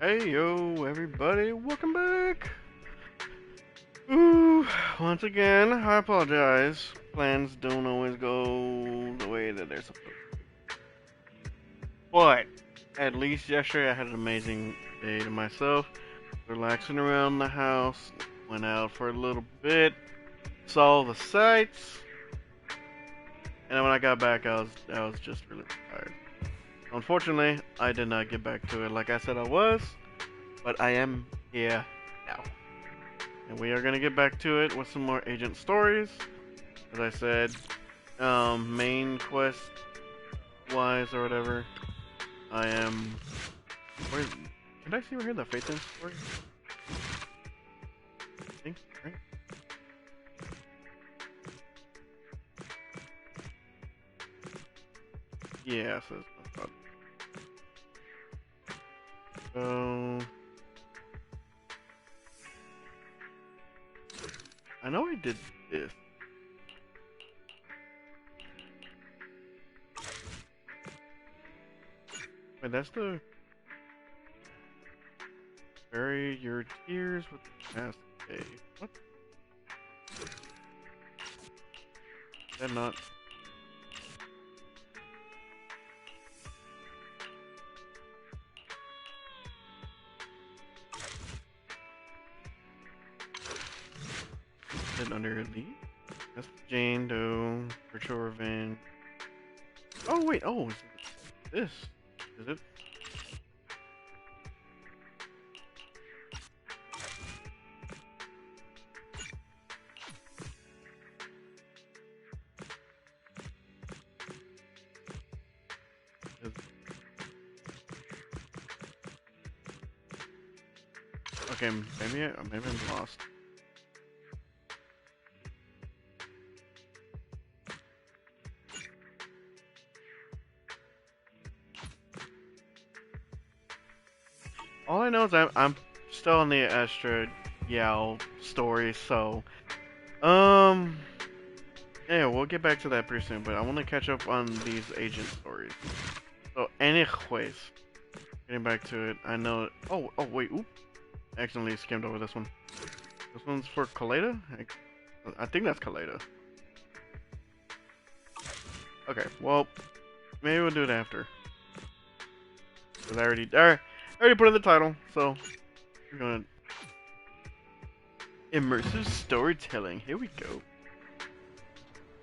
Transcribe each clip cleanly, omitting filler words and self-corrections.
Hey yo, everybody, welcome back. Ooh, once again, I apologize. Plans don't always go the way that they're supposed to. But at least yesterday I had an amazing day to myself, relaxing around the house. Went out for a little bit, saw the sights, and when I got back, I was just really tired. Unfortunately, I did not get back to it like I said I was, but I am here now. And we are gonna get back to it with some more agent stories. As I said, main quest wise or whatever, I am. Where? Can I see we're here? The Faith In story? I think, right? Yeah, so it's not. So I know I did this. Wait, that's the bury your tears with the past day. What? Is that not? Is it under Elite? That's Jane Doe, Virtual Revenge. Oh wait, oh, is it this? Is it? Okay, maybe I'm lost. All I know is I'm still in the Astra Yao story, so um yeah, we'll get back to that pretty soon. But I want to catch up on these agent stories. So, anyways, getting back to it, I know. Oh wait, oop! I accidentally skimmed over this one. This one's for Kaleda. I think that's Kaleda. Okay, well, maybe we'll do it after. Cause I already put in the title, so we're gonna immersive storytelling. Here we go.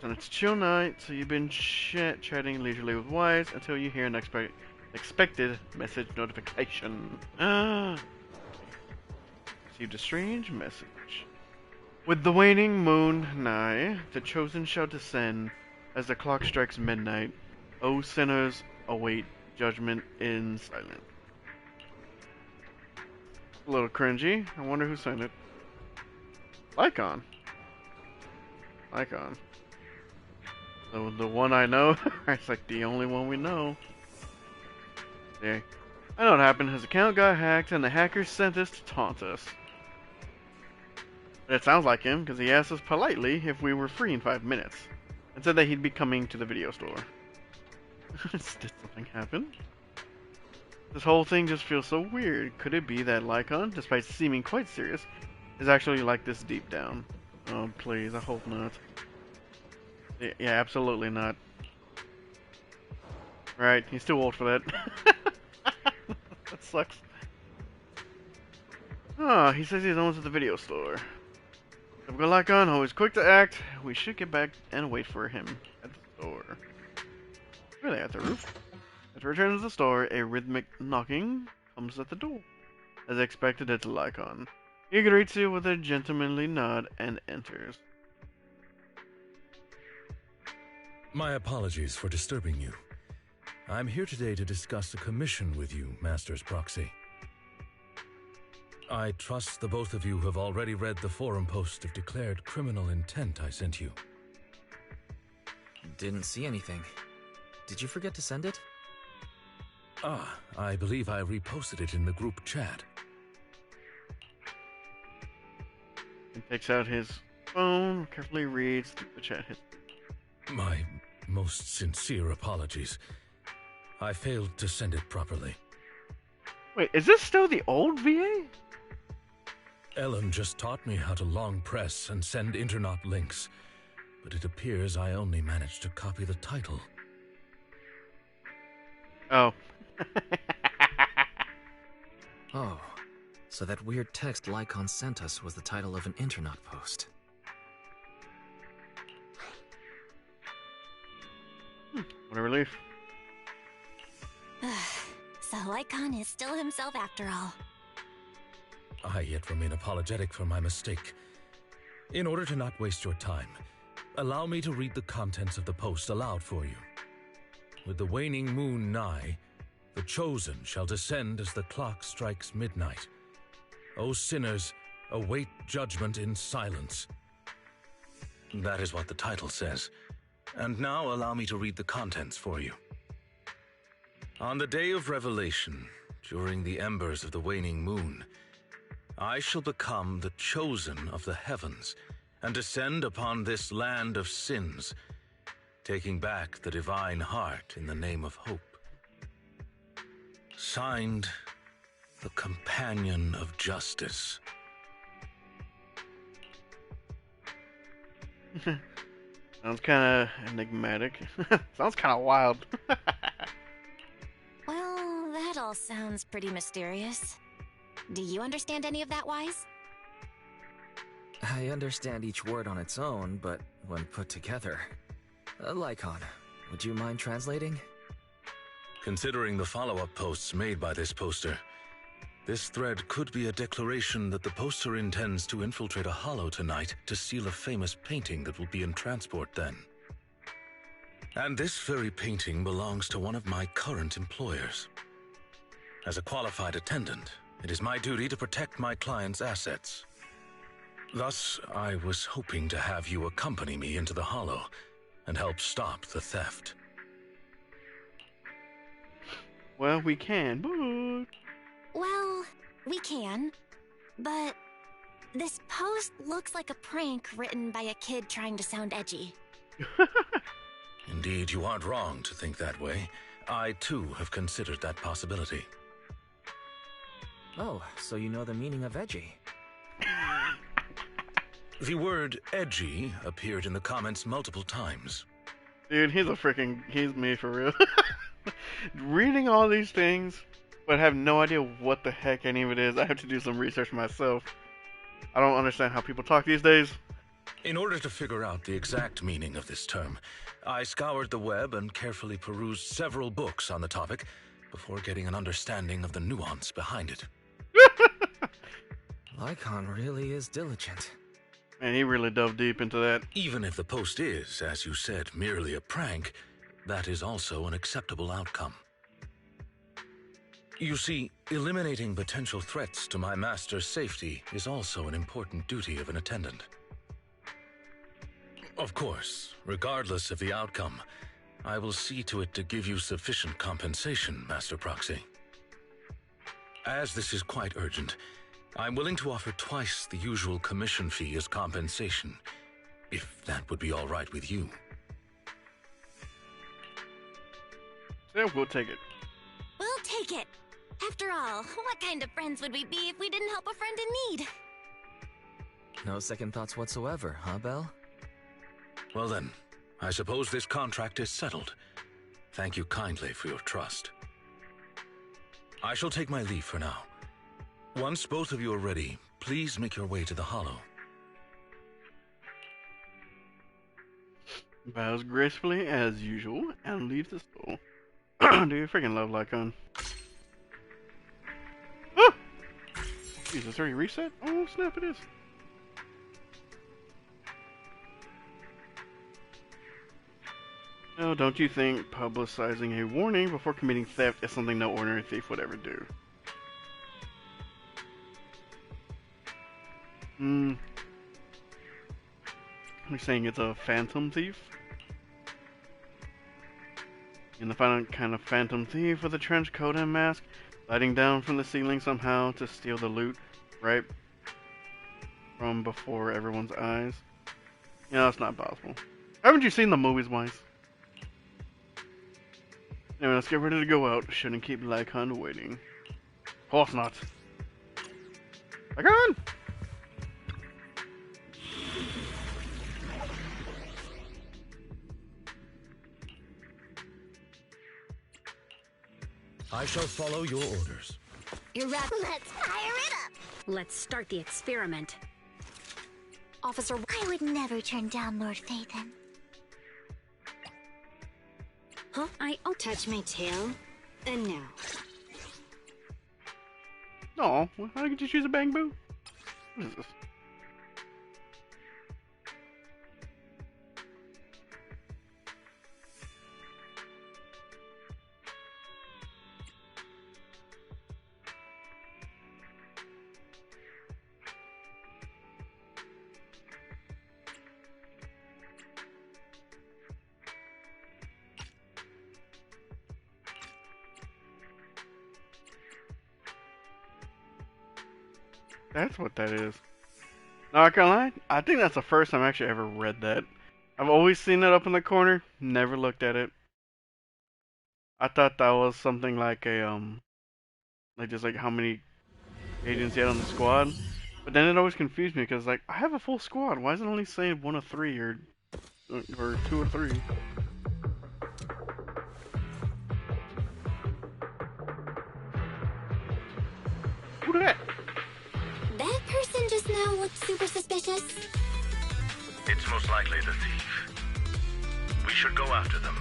And it's chill night, so you've been chatting leisurely with Wise until you hear an expected message notification. Received a strange message. With the waning moon nigh, the chosen shall descend as the clock strikes midnight. O sinners, await judgment in silence. A little cringy. I wonder who sent it. Lycaon. Lycaon. The one I know, it's like the only one we know. Yeah. I know what happened. His account got hacked and the hackers sent this to taunt us. But it sounds like him, because he asked us politely if we were free in 5 minutes. And said that he'd be coming to the video store. Did something happen? This whole thing just feels so weird. Could it be that Lycon, despite seeming quite serious, is actually like this deep down? Oh, please, I hope not. Yeah, absolutely not. Right, he's too old for that. That sucks. Ah, he says he's almost at the video store. Typical Lycon, always quick to act. We should get back and wait for him at the store. Really, at the roof? As he returns to the store, a rhythmic knocking comes at the door. As expected, it's Lycon. He greets you with a gentlemanly nod and enters. My apologies for disturbing you. I'm here today to discuss a commission with you, Master's Proxy. I trust the both of you have already read the forum post of declared criminal intent I sent you. Didn't see anything. Did you forget to send it? I believe I reposted it in the group chat. He takes out his phone, carefully reads the chat history. My most sincere apologies. I failed to send it properly. Wait, is this still the old VA? Ellen just taught me how to long press and send internet links, but it appears I only managed to copy the title. Oh. Oh, so that weird text Lycaon sent us was the title of an internet post. What a relief. So Lycon is still himself after all. I yet remain apologetic for my mistake. In order to not waste your time, allow me to read the contents of the post aloud for you. With the waning moon nigh, the chosen shall descend as the clock strikes midnight. O sinners, await judgment in silence. That is what the title says. And now allow me to read the contents for you. On the day of revelation, during the embers of the waning moon, I shall become the chosen of the heavens and descend upon this land of sins, taking back the divine heart in the name of hope. Signed, the Companion of Justice. Sounds kind of enigmatic. Sounds kind of wild. Well, that all sounds pretty mysterious. Do you understand any of that, Wise? I understand each word on its own, but when put together... Lycaon, would you mind translating? Considering the follow-up posts made by this poster, this thread could be a declaration that the poster intends to infiltrate a hollow tonight to steal a famous painting that will be in transport then. And this very painting belongs to one of my current employers. As a qualified attendant, it is my duty to protect my client's assets. Thus, I was hoping to have you accompany me into the hollow and help stop the theft. Well, we can, but... Well, we can. But this post looks like a prank written by a kid trying to sound edgy. Indeed, you aren't wrong to think that way. I, too, have considered that possibility. Oh, so you know the meaning of edgy. The word edgy appeared in the comments multiple times. Dude, he's me for real. Reading all these things, but have no idea what the heck any of it is. I have to do some research myself. I don't understand how people talk these days. In order to figure out the exact meaning of this term, I scoured the web and carefully perused several books on the topic before getting an understanding of the nuance behind it. Lycaon really is diligent. Man, he really dove deep into that. Even if the post is, as you said, merely a prank, that is also an acceptable outcome. You see, eliminating potential threats to my master's safety is also an important duty of an attendant. Of course, regardless of the outcome, I will see to it to give you sufficient compensation, Master Proxy. As this is quite urgent, I'm willing to offer twice the usual commission fee as compensation, if that would be all right with you. Yeah, we'll take it. We'll take it. After all, what kind of friends would we be if we didn't help a friend in need? No second thoughts whatsoever, huh, Belle? Well then, I suppose this contract is settled. Thank you kindly for your trust. I shall take my leave for now. Once both of you are ready, please make your way to the hollow. Bows gracefully as usual and leaves the store. Do you freaking love Lycaon? Ah! Jesus, already reset? Oh snap, it is. Oh, don't you think publicizing a warning before committing theft is something no ordinary thief would ever do? You're saying it's a phantom thief? In the final kind of phantom thief with a trench coat and mask, sliding down from the ceiling somehow to steal the loot right from before everyone's eyes. You know, that's not possible. Haven't you seen the movies, Wise? Anyway, let's get ready to go out. Shouldn't keep Lycaon waiting. Course not. Lycaon! I shall follow your orders. You're right. Let's fire it up! Let's start the experiment. Officer, I would never turn down Lord Phaethon. Huh? Oh, touch my tail. And now. No, how could you choose a bang boo? What is this? That's what that is. Not gonna lie, I think that's the first time I actually ever read that. I've always seen it up in the corner, never looked at it. I thought that was something like a like just like how many agents you had on the squad. But then it always confused me because like I have a full squad. Why is it only saying 1 of 3 or 2 or 3? Who that? That person just now looked super suspicious. It's most likely the thief. We should go after them.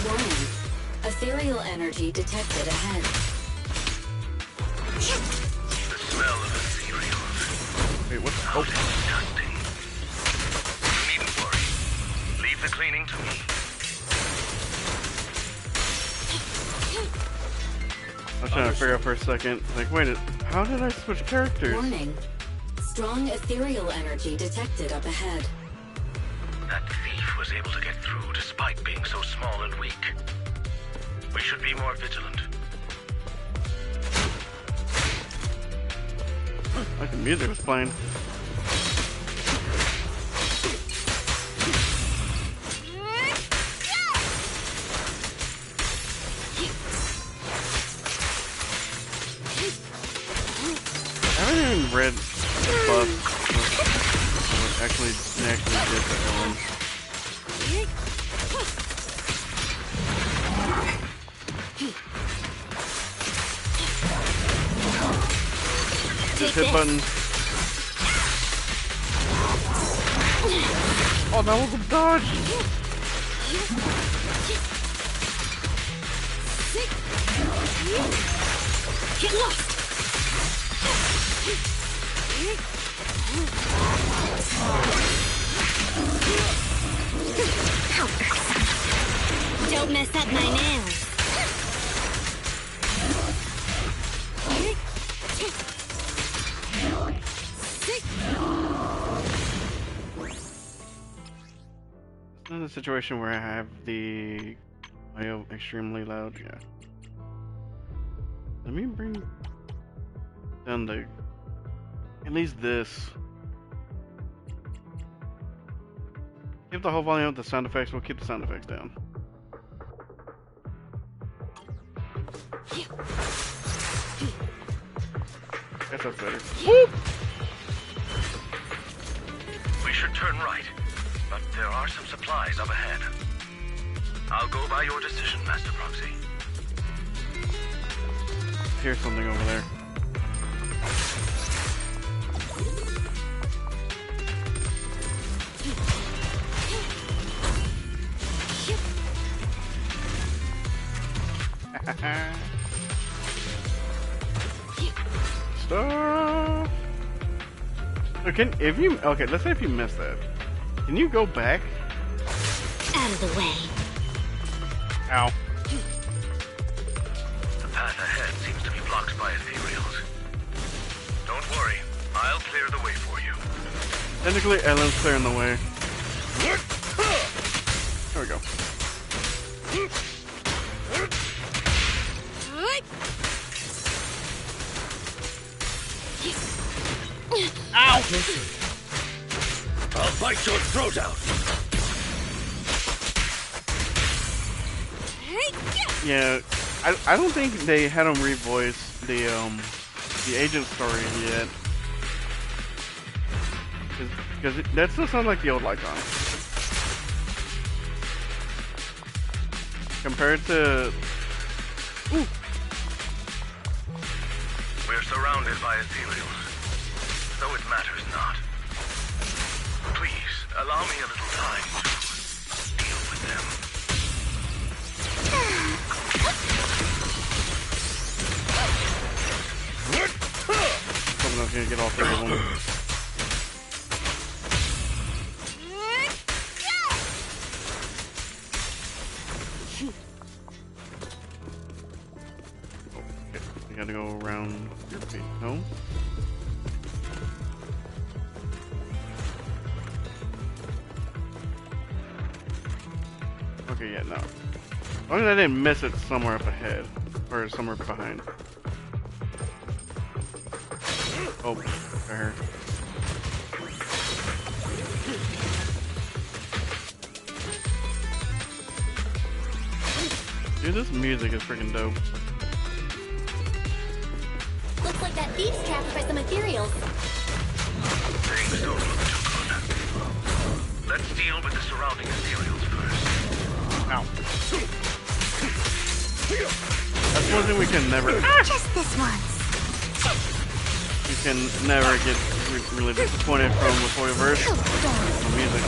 Warning. Ethereal energy detected ahead. The smell of ethereals. Wait, what's How disgusting. You needn't worry. Leave the cleaning to me. I was trying to figure out for a second. Like, wait, how did I switch characters? Warning. Strong ethereal energy detected up ahead. That thief was able to get through despite being so small and weak. We should be more vigilant. Like the music was playing. I haven't even read the buff. Actually did that one. Just hit button. Oh, that was a dodge. Get lost! Don't mess up my nails. It's not a situation where I have the audio extremely loud. Yeah. Let me bring down the at least this. Keep the whole volume up, the sound effects. We'll keep the sound effects down. Guess that's better. Whoop! We should turn right, but there are some supplies up ahead. I'll go by your decision, Master Proxy. Here's something over there. Stop. Okay, let's say if you miss that, can you go back? Out of the way. Ow. The path ahead seems to be blocked by ethereals. Don't worry, I'll clear the way for you. Technically, Ellen's clearing the way. There we go. Ow! I'll bite your throat out. Yeah, I don't think they had him revoice the agent story yet. Because that still sounds like the old Lycaon. Compared to... Ooh. We're surrounded by ethereals, though it matters not. Please, allow me a little time to deal with them. Someone's gonna get all three of them. Gotta go around your feet. No? Okay, yeah, no. As long as I didn't miss it somewhere up ahead. Or somewhere behind. Oh, there. Dude, this music is freaking dope. Looks like that thief's trapped by some ethereals. Things don't look too good. Let's deal with the surrounding ethereals first. Ow. That's one thing we can never... Just this once. You can never get really disappointed from the Toyverse. The music.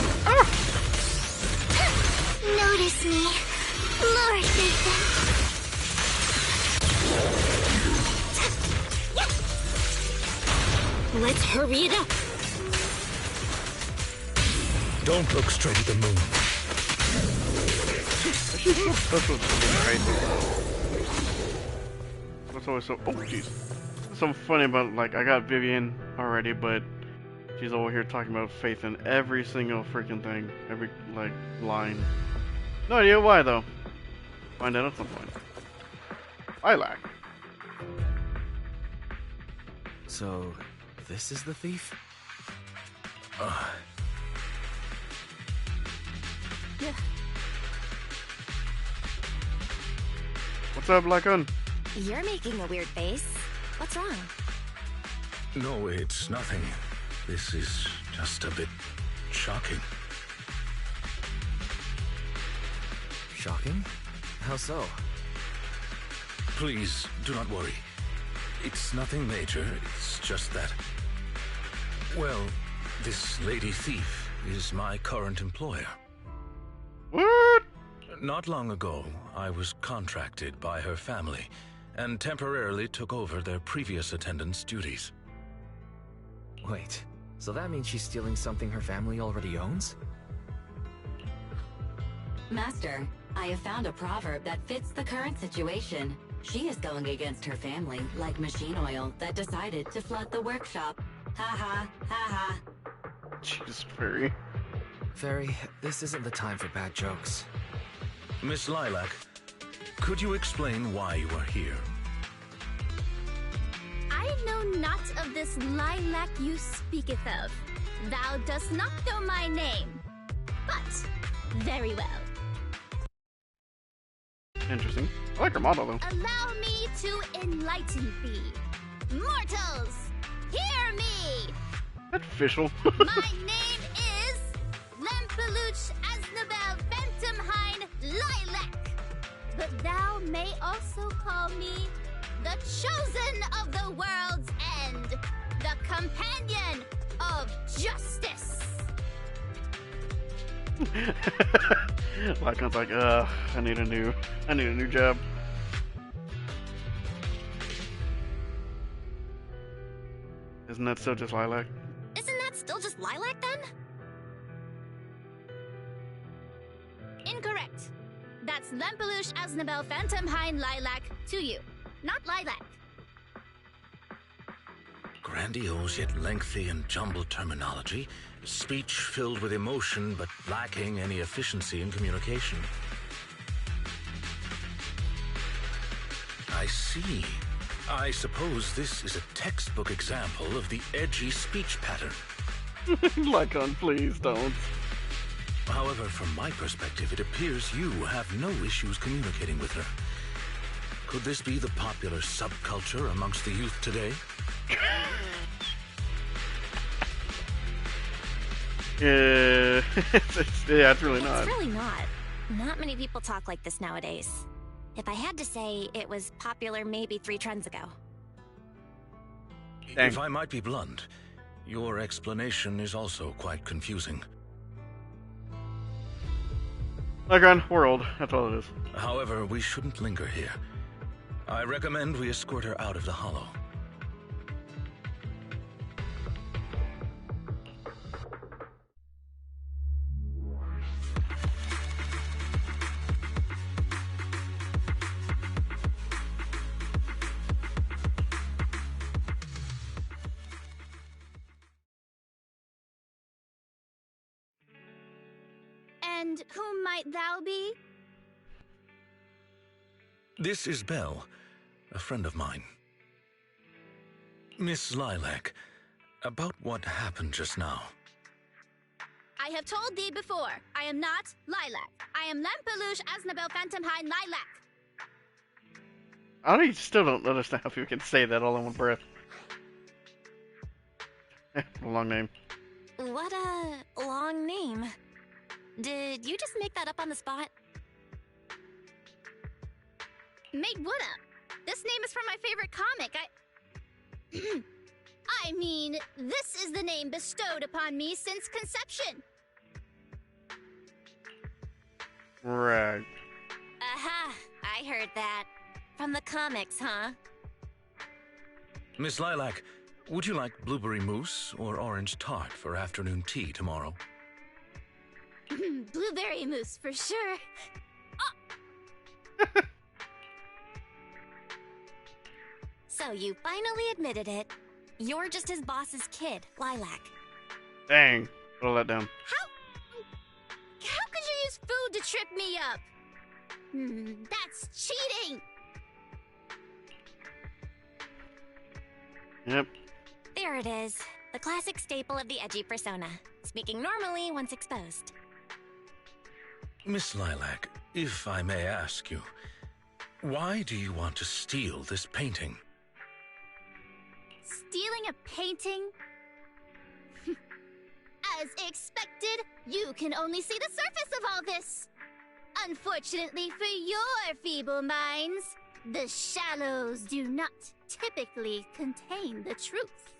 Notice me, Lord Vincent. Let's hurry it up. Don't look straight at the moon. That's what's crazy. That's always so... Oh, jeez. So funny about, like, I got Vivian already, but she's over here talking about faith in every single freaking thing. Every, like, line. No idea why, though. Find out at some point. Lilac. So, this is the thief? What's up, Lycaon? You're making a weird face. What's wrong? No, it's nothing. This is just a bit shocking. Shocking? How so? Please, do not worry. It's nothing major, it's just that... Well, this lady thief is my current employer. What? Not long ago, I was contracted by her family and temporarily took over their previous attendant's duties. Wait, so that means she's stealing something her family already owns? Master, I have found a proverb that fits the current situation. She is going against her family, like machine oil that decided to flood the workshop. Ha ha, ha ha. Jesus, Fairy. Fairy, this isn't the time for bad jokes. Miss Lilac, could you explain why you are here? I know not of this lilac you speaketh of. Thou dost not know my name. But, very well. Interesting. I like her model, though. Allow me to enlighten thee. Mortals, hear me! That's official. My name is Lempeluch Aznabel Benthemhine Lilac. But thou may also call me the chosen of the world's end, the companion of justice. Lycaon's like, I need a new job. Isn't that still just Lilac? Isn't that still just Lilac then? Incorrect. That's Lempeluch Aznabel Phantomhine Lilac to you, not Lilac. Grandiose yet lengthy and jumbled terminology, speech filled with emotion but lacking any efficiency in communication. I see. I suppose this is a textbook example of the edgy speech pattern. Lycaon, please don't. However, from my perspective, it appears you have no issues communicating with her. Could this be the popular subculture amongst the youth today? Yeah, it's really not. It's really not. Not many people talk like this nowadays. If I had to say, it was popular maybe 3 trends ago. Dang. If I might be blunt, your explanation is also quite confusing. Lycaon world, that's all it is. However, we shouldn't linger here. I recommend we escort her out of the hollow. And whom might thou be? This is Belle, a friend of mine. Miss Lilac, about what happened just now. I have told thee before, I am not Lilac. I am Lampeluche Asnabel Phantomhine Lilac. Still don't understand how people can say that all in one breath. A long name. What a long name. Did you just make that up on the spot? Made what up? This name is from my favorite comic. I mean, this is the name bestowed upon me since conception. Right. Aha, I heard that. From the comics, huh? Miss Lilac, would you like blueberry mousse or orange tart for afternoon tea tomorrow? Blueberry mousse, for sure. So you finally admitted it. You're just his boss's kid, Lilac. Dang. What a letdown. How could you use food to trip me up? That's cheating! Yep. There it is. The classic staple of the edgy persona. Speaking normally once exposed. Miss Lilac, if I may ask you, why do you want to steal this painting? Stealing a painting? As expected, you can only see the surface of all this. Unfortunately for your feeble minds, the shallows do not typically contain the truth.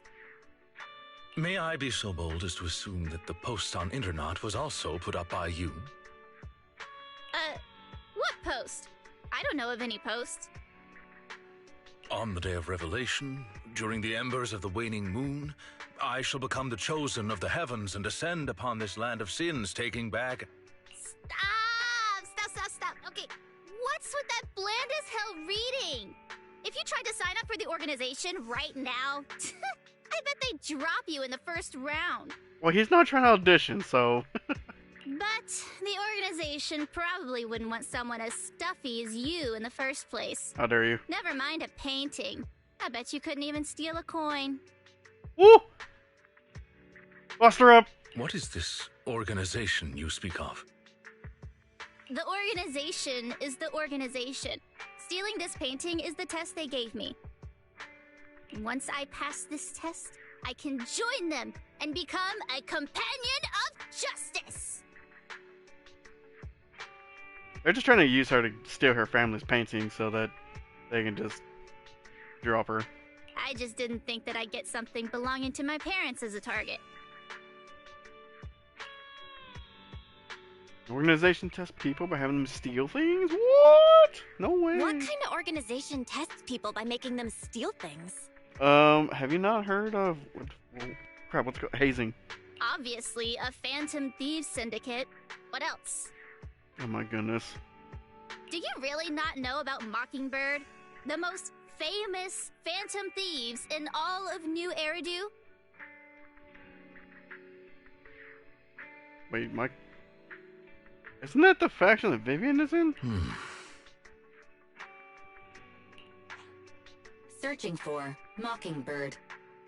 May I be so bold as to assume that the post on Internet was also put up by you? What post? I don't know of any post. On the day of revelation, during the embers of the waning moon, I shall become the chosen of the heavens and descend upon this land of sins, taking back... Stop. Okay, what's with that bland as hell reading? If you tried to sign up for the organization right now, I bet they'd drop you in the first round. Well, he's not trying to audition, so... But the organization probably wouldn't want someone as stuffy as you in the first place. How dare you? Never mind a painting. I bet you couldn't even steal a coin. Woo! Bust her up! What is this organization you speak of? The organization is the organization. Stealing this painting is the test they gave me. Once I pass this test, I can join them and become a companion of justice. They're just trying to use her to steal her family's painting so that they can just drop her. I just didn't think that I'd get something belonging to my parents as a target. Organization tests people by having them steal things? What? No way. What kind of organization tests people by making them steal things? Have you not heard of... crap, what's it called? Hazing. Obviously, a phantom thieves syndicate. What else? Oh my goodness. Do you really not know about Mockingbird? The most famous phantom thieves in all of New Eridu? Wait, Mike... Isn't that the faction that Vivian is in? Searching for Mockingbird,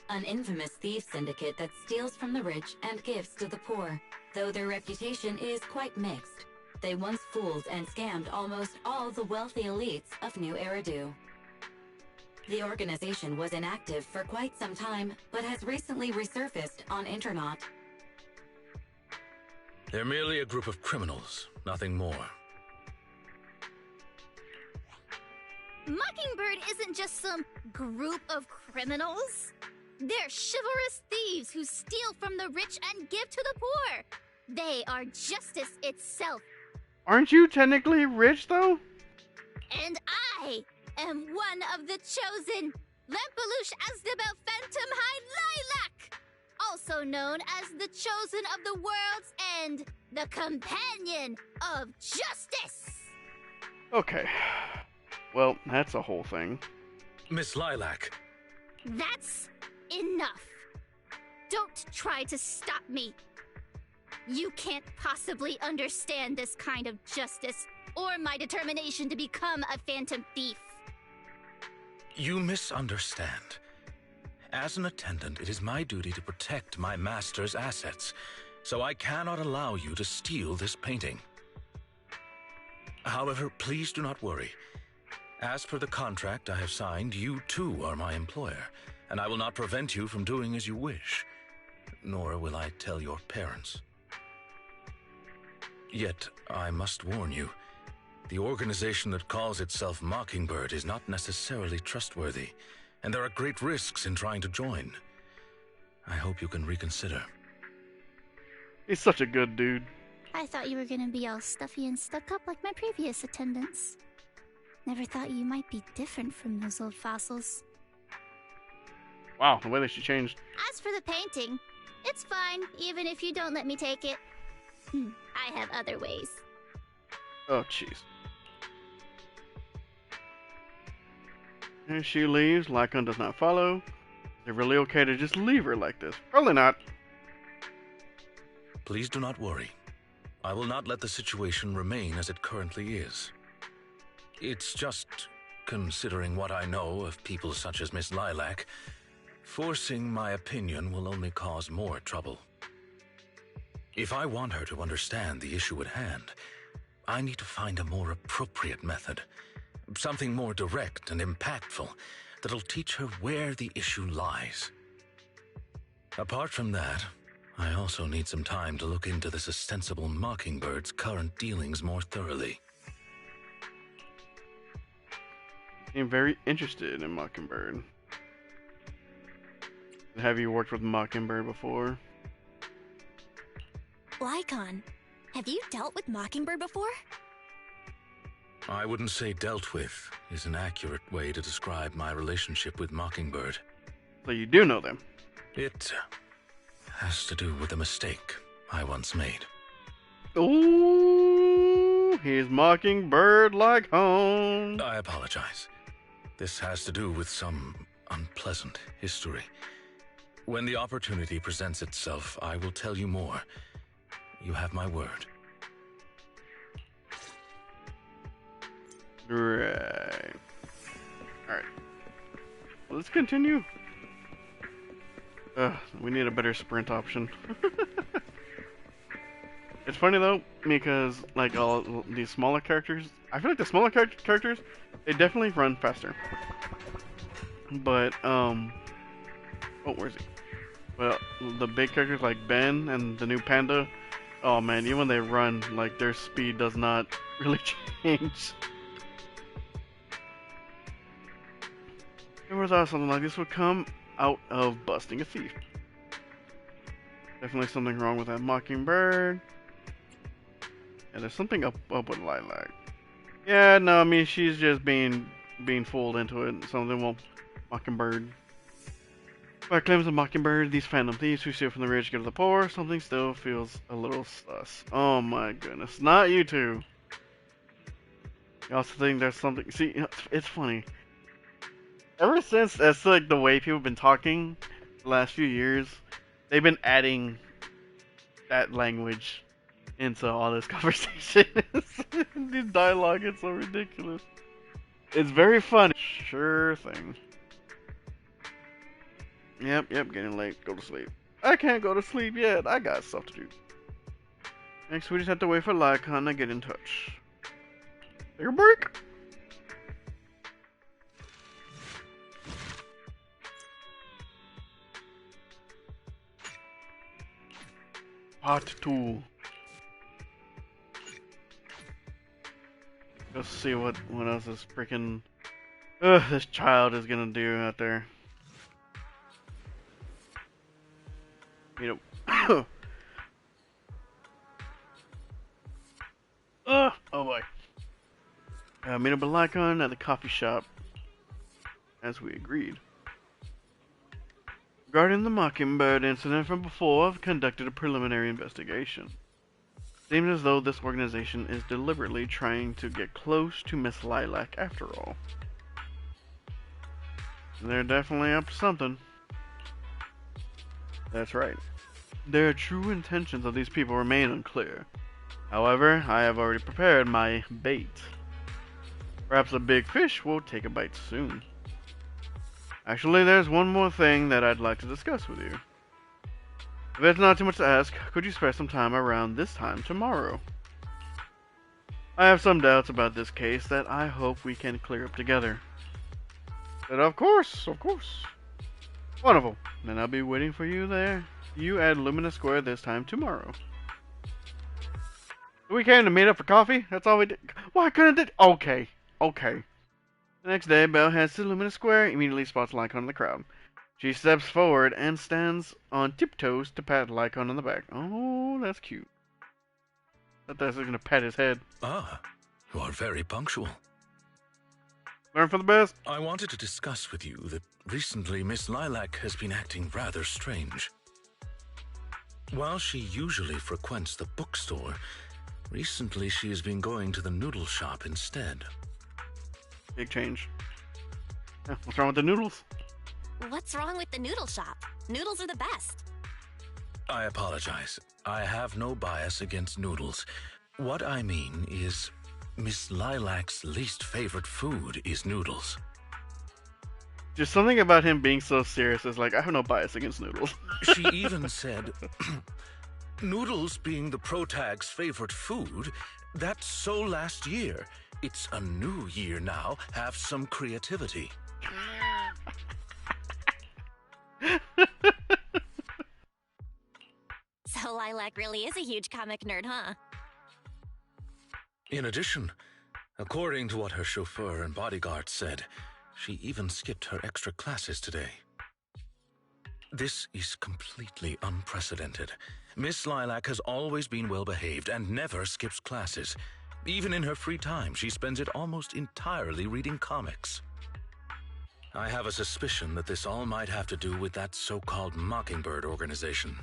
an infamous thief syndicate that steals from the rich and gives to the poor, though their reputation is quite mixed. they once fooled and scammed almost all the wealthy elites of New Eridu. The organization was inactive for quite some time, but has recently resurfaced on Internet. They're merely a group of criminals, nothing more. Mockingbird isn't just some group of criminals. They're chivalrous thieves who steal from the rich and give to the poor. They are justice itself. Aren't you technically rich, though? And I am one of the chosen. Lampeluche Asdabel Phantom High Lilac, also known as the chosen of the world's end, the companion of justice. Okay. Well, that's a whole thing. Miss Lilac. That's enough. Don't try to stop me. You can't possibly understand this kind of justice or my determination to become a phantom thief. You misunderstand. As an attendant, it is my duty to protect my master's assets, so I cannot allow you to steal this painting. However, please do not worry. As per the contract I have signed, you too are my employer, and I will not prevent you from doing as you wish. Nor will I tell your parents. Yet, I must warn you, the organization that calls itself Mockingbird is not necessarily trustworthy, and there are great risks in trying to join. I hope you can reconsider. He's such a good dude. I thought you were gonna be all stuffy and stuck up like my previous attendants. Never thought you might be different from those old fossils. Wow, the way that she changed. As for the painting, it's fine, even if you don't let me take it. I have other ways. Oh, jeez. And she leaves. Lycaon does not follow. Is it really okay to just leave her like this? Probably not. Please do not worry. I will not let the situation remain as it currently is. It's just, considering what I know of people such as Miss Lilac, forcing my opinion will only cause more trouble. If I want her to understand the issue at hand, I need to find a more appropriate method. Something more direct and impactful that'll teach her where the issue lies. Apart from that, I also need some time to look into this ostensible Mockingbird's current dealings more thoroughly. I'm very interested in Mockingbird. Have you worked with Mockingbird before? Lycaon, have you dealt with Mockingbird before? I wouldn't say dealt with is an accurate way to describe my relationship with Mockingbird. So you do know them? It has to do with a mistake I once made. Ooh, he's Mockingbird Lycaon. I apologize. This has to do with some unpleasant history. When the opportunity presents itself, I will tell you more. You have my word. Right. Alright. Let's continue. We need a better sprint option. It's funny though, because like all these smaller characters, I feel like the smaller characters, they definitely run faster. But, oh, where's he? Well, the big characters like Ben and the new panda, oh man, even when they run, like their speed does not really change. Never thought something like this would come out of busting a thief. Definitely something wrong with that Mockingbird. Yeah, there's something up with Lilac. Yeah, no, I mean she's just being fooled into it. Something won't. Mockingbird. By claims of Mockingbird, these phantom thieves who steal from the rich give to the poor. Something still feels a little sus. Oh my goodness, not you two. You also think there's something. See, it's funny. Ever since that's like the way people have been talking the last few years, they've been adding that language into all this conversation. This dialogue is so ridiculous. It's very funny. Sure thing. Yep, getting late. Go to sleep. I can't go to sleep yet. I got stuff to do. Next, we just have to wait for Lycaon to get in touch. Take a break. Part 2. Let's see what else this freaking this child is gonna do out there. You know. Oh boy. Meet up with Lycon at the coffee shop, as we agreed. Regarding the Mockingbird incident from before, I've conducted a preliminary investigation. Seems as though this organization is deliberately trying to get close to Miss Lilac after all. They're definitely up to something. That's right. Their true intentions of these people remain unclear. However, I have already prepared my bait. Perhaps a big fish will take a bite soon. Actually, there's one more thing that I'd like to discuss with you. If it's not too much to ask, could you spare some time around this time tomorrow? I have some doubts about this case that I hope we can clear up together. Said, of course. Wonderful. Then I'll be waiting for you there. You at Lumina Square this time tomorrow. We came to meet up for coffee? That's all we did? Why couldn't it? Okay. The next day, Belle heads to Lumina Square, immediately spots Lycon in the crowd. She steps forward and stands on tiptoes to pat Lycon on the back. Oh, that's cute. I thought I was going to pat his head. Ah, you are very punctual. Learn for the best. I wanted to discuss with you that recently Miss Lilac has been acting rather strange. While she usually frequents the bookstore, recently she has been going to the noodle shop instead. Big change. What's wrong with the noodles? What's wrong with the noodle shop? Noodles are the best. I apologize. I have no bias against noodles. What I mean is, Miss Lilac's least favorite food is noodles. Just something about him being so serious is like, I have no bias against noodles. She even said, noodles being the protag's favorite food, that's so last year. It's a new year now. Have some creativity. So Lilac really is a huge comic nerd, huh? In addition, according to what her chauffeur and bodyguard said, she even skipped her extra classes today. This is completely unprecedented. Miss Lilac has always been well behaved and never skips classes. Even in her free time, she spends it almost entirely reading comics. I have a suspicion that this all might have to do with that so-called Mockingbird organization.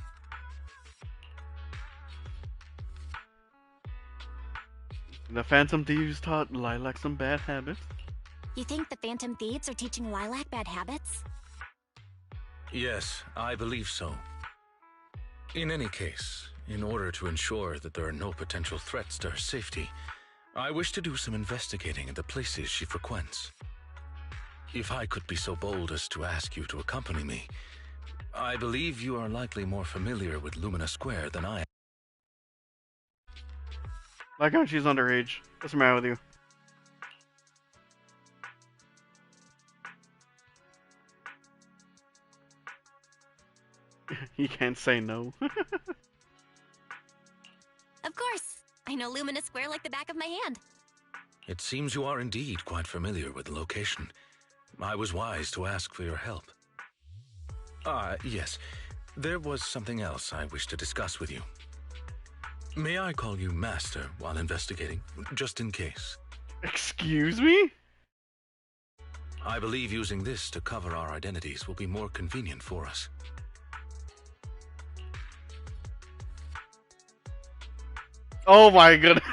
The Phantom Thieves taught Lilac some bad habits. You think the Phantom Thieves are teaching Lilac bad habits? Yes, I believe so. In any case, in order to ensure that there are no potential threats to her safety, I wish to do some investigating at the places she frequents. If I could be so bold as to ask you to accompany me, I believe you are likely more familiar with Lumina Square than I am. Lycon, she's underage. What's the matter with you? He can't say no. Of course. I know Lumina Square like the back of my hand. It seems you are indeed quite familiar with the location. I was wise to ask for your help. Yes. There was something else I wish to discuss with you. May I call you Master while investigating, just in case? Excuse me? I believe using this to cover our identities will be more convenient for us. Oh my goodness.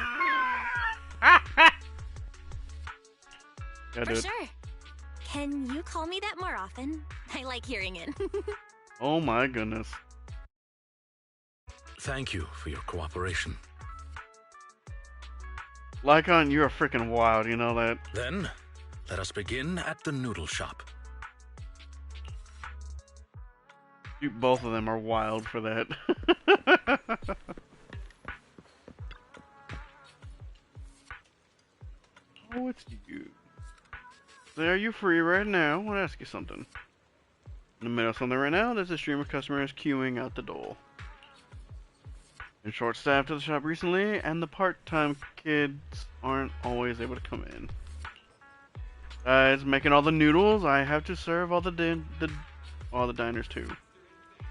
For sure. Can you call me that more often? I like hearing it. Oh my goodness. Thank you for your cooperation. Lycon, you're freaking wild, you know that? Then, let us begin at the noodle shop. Both of them are wild for that. Oh, it's you. So are you free right now? I want to ask you something. In the middle of something right now, there's a stream of customers queuing out the door. Been short-staffed at the shop recently, and the part-time kids aren't always able to come in. Besides making all the noodles, I have to serve all the diners too.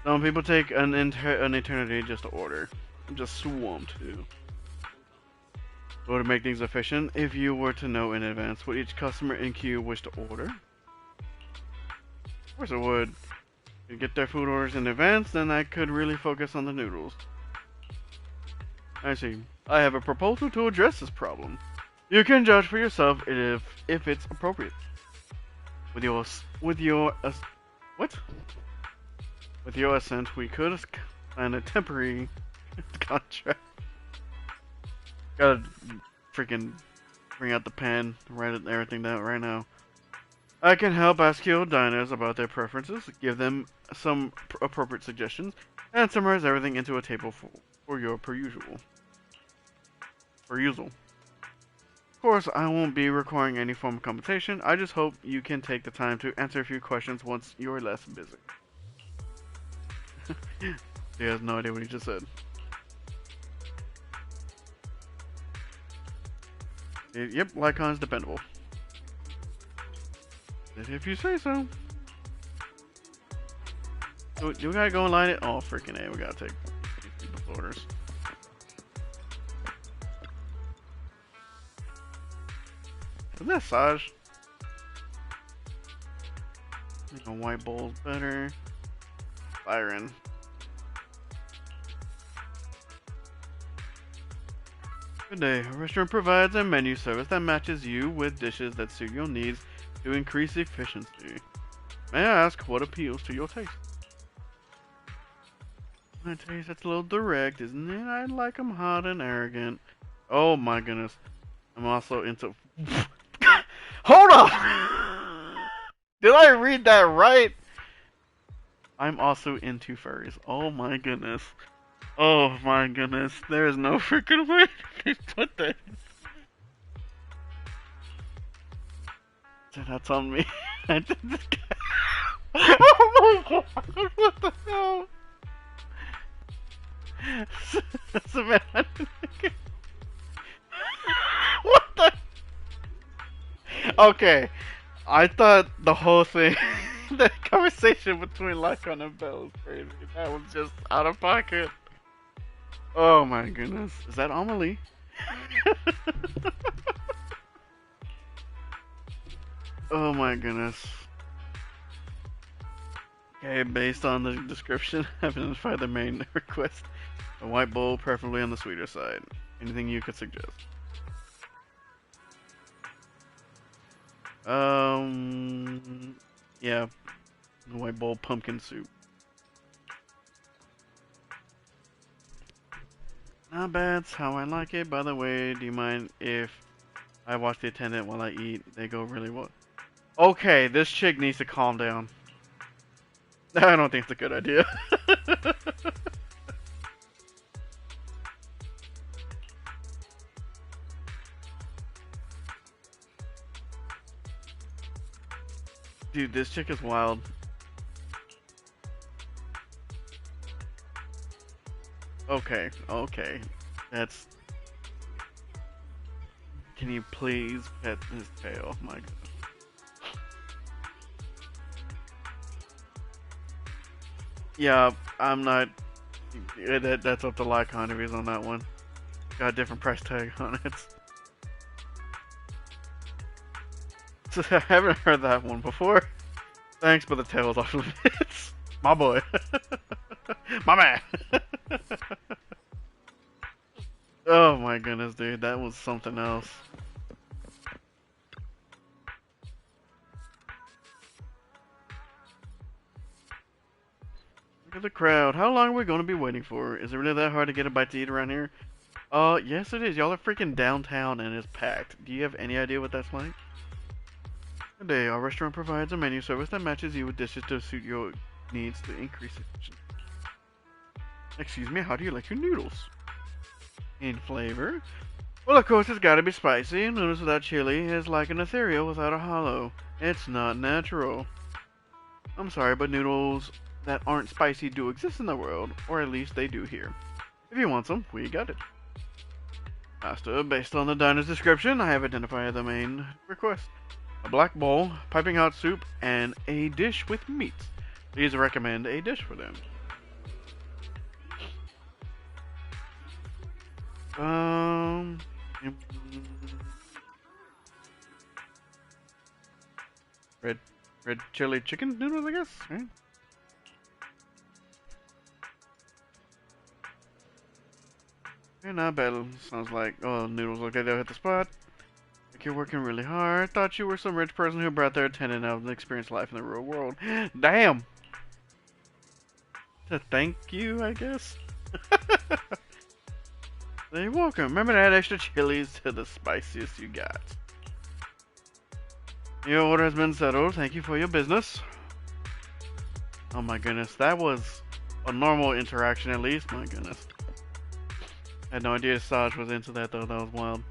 Some people take an eternity just to order. I'm just swamped too. So to make things efficient, if you were to know in advance what each customer in queue wished to order, of course I would. If you get their food orders in advance, then I could really focus on the noodles. I see. I have a proposal to address this problem. You can judge for yourself if it's appropriate. With your assent, we could sign a temporary contract. Gotta freaking bring out the pen, write everything down right now. I can help ask your diners about their preferences, give them some appropriate suggestions, and summarize everything into a table for your perusal. Of course, I won't be requiring any form of compensation. I just hope you can take the time to answer a few questions once you're less busy. He has no idea what he just said. Yep, Lycaon's dependable. If you say so. Do we gotta go and line it? Oh, freaking A, we gotta take people's orders. Is that Saj? I think a white bowl's better. Byron. Good day. Our restaurant provides a menu service that matches you with dishes that suit your needs to increase efficiency. May I ask what appeals to your taste? My taste, that's a little direct, isn't it? I like them hot and arrogant. Oh my goodness. I'm also into... Hold on! Did I read that right? I'm also into furries. Oh my goodness. Oh my goodness. There is no freaking way to put that. That's on me. I did this. Oh my god. What the hell? What the? Okay. I thought the whole thing, the conversation between Lycaon and Belle was crazy. That was just out of pocket. Oh my goodness. Is that Amelie? Oh my goodness. Okay, based on the description, I've identified the main request. A white bowl, preferably on the sweeter side. Anything you could suggest? Yeah. The white bowl pumpkin soup. Not bad, it's how I like it. By the way, do you mind if I watch the attendant while I eat? They go really well. Okay, this chick needs to calm down. I don't think it's a good idea. Dude, this chick is wild. Okay, okay. That's... Can you please pet his tail? My god. Yeah, I'm not... That's up to Lycaon if he's on that one. Got a different price tag on it. So I haven't heard that one before. Thanks, but the tail's off limits. My boy. My man. Oh my goodness, dude. That was something else. Look at the crowd. How long are we going to be waiting for? Is it really that hard to get a bite to eat around here? Yes it is. Y'all are freaking downtown and it's packed. Do you have any idea what that's like? Good day. Our restaurant provides a menu service that matches you with dishes to suit your needs to increase efficiency. Excuse me, how do you like your noodles? In flavor, Well, of course, it's gotta be spicy. Noodles without chili is like an ethereal without a hollow. It's not natural. I'm sorry, but noodles that aren't spicy do exist in the world, or at least they do here. If you want some, we got it. Pasta, based on the diner's description, I have identified the main request. A black bowl, piping hot soup, and a dish with meat. Please recommend a dish for them. Red chili chicken noodles, I guess, right? Yeah, not bad. Sounds like, oh, noodles, okay, they'll hit the spot. Like you're working really hard. Thought you were some rich person who brought their attendant out and experienced life in the real world. Damn! To thank you, I guess? You're welcome. Remember to add extra chilies to the spiciest you got. Your order has been settled. Thank you for your business. Oh my goodness, that was a normal interaction at least. My goodness. I had no idea Saj was into that though. That was wild.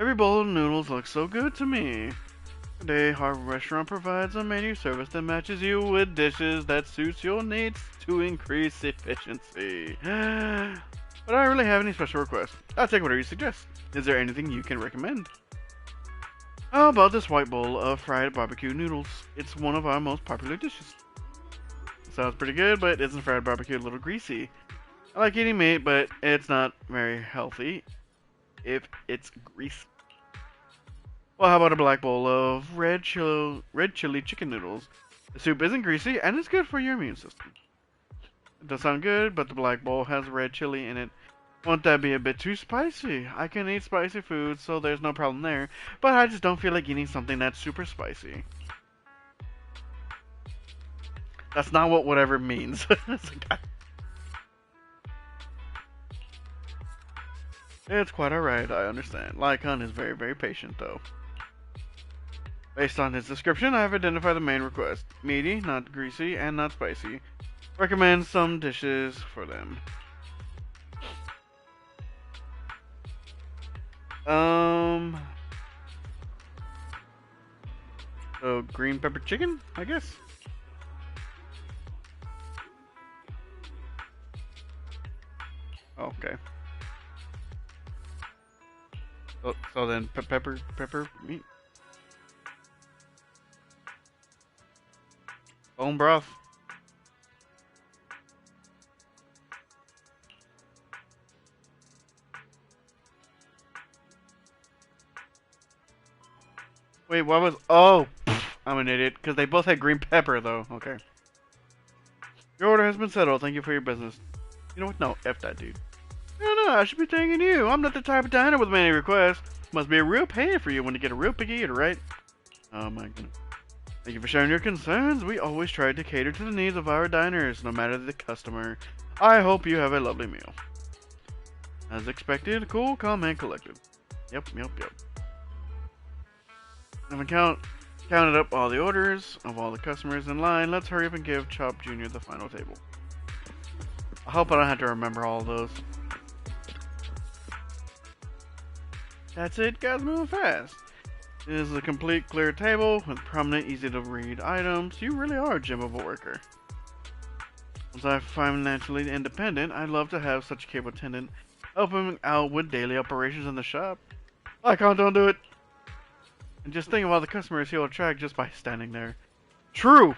Every bowl of noodles looks so good to me. Today, Harvard Restaurant provides a menu service that matches you with dishes that suits your needs to increase efficiency. But I don't really have any special requests. I'll take whatever you suggest. Is there anything you can recommend? How about this white bowl of fried barbecue noodles? It's one of our most popular dishes. Sounds pretty good, but isn't fried barbecue a little greasy? I like eating meat, but it's not very healthy if it's greasy. Well, how about a black bowl of red chili chicken noodles? The soup isn't greasy, and it's good for your immune system. It does sound good, but the black bowl has red chili in it. Won't that be a bit too spicy? I can eat spicy food, so there's no problem there, but I just don't feel like eating something that's super spicy. That's not what whatever means. It's quite alright, I understand. Lycaon is very, very patient, though. Based on his description, I have identified the main request. Meaty, not greasy, and not spicy. Recommend some dishes for them. So green pepper chicken, I guess? Okay. So then pepper meat? Bone broth. Wait, what was... Oh! I'm an idiot, because they both had green pepper, though. Okay. Your order has been settled. Thank you for your business. You know what? No, F that dude. No, I should be thanking you. I'm not the type of diner with many requests. Must be a real pain for you when you get a real picky eater, right? Oh my goodness. Thank you for sharing your concerns. We always try to cater to the needs of our diners, no matter the customer. I hope you have a lovely meal. As expected, cool, calm, and collected. Yep. I've counted up all the orders of all the customers in line. Let's hurry up and give Chop Jr. the final table. I hope I don't have to remember all of those. That's it, guys, moving fast. This is a complete clear table with prominent, easy to read items. You really are a gem of a worker. Once I'm financially independent, I'd love to have such a capable attendant helping out with daily operations in the shop. Lycaon, don't do it! And just think of all the customers he'll attract just by standing there. True!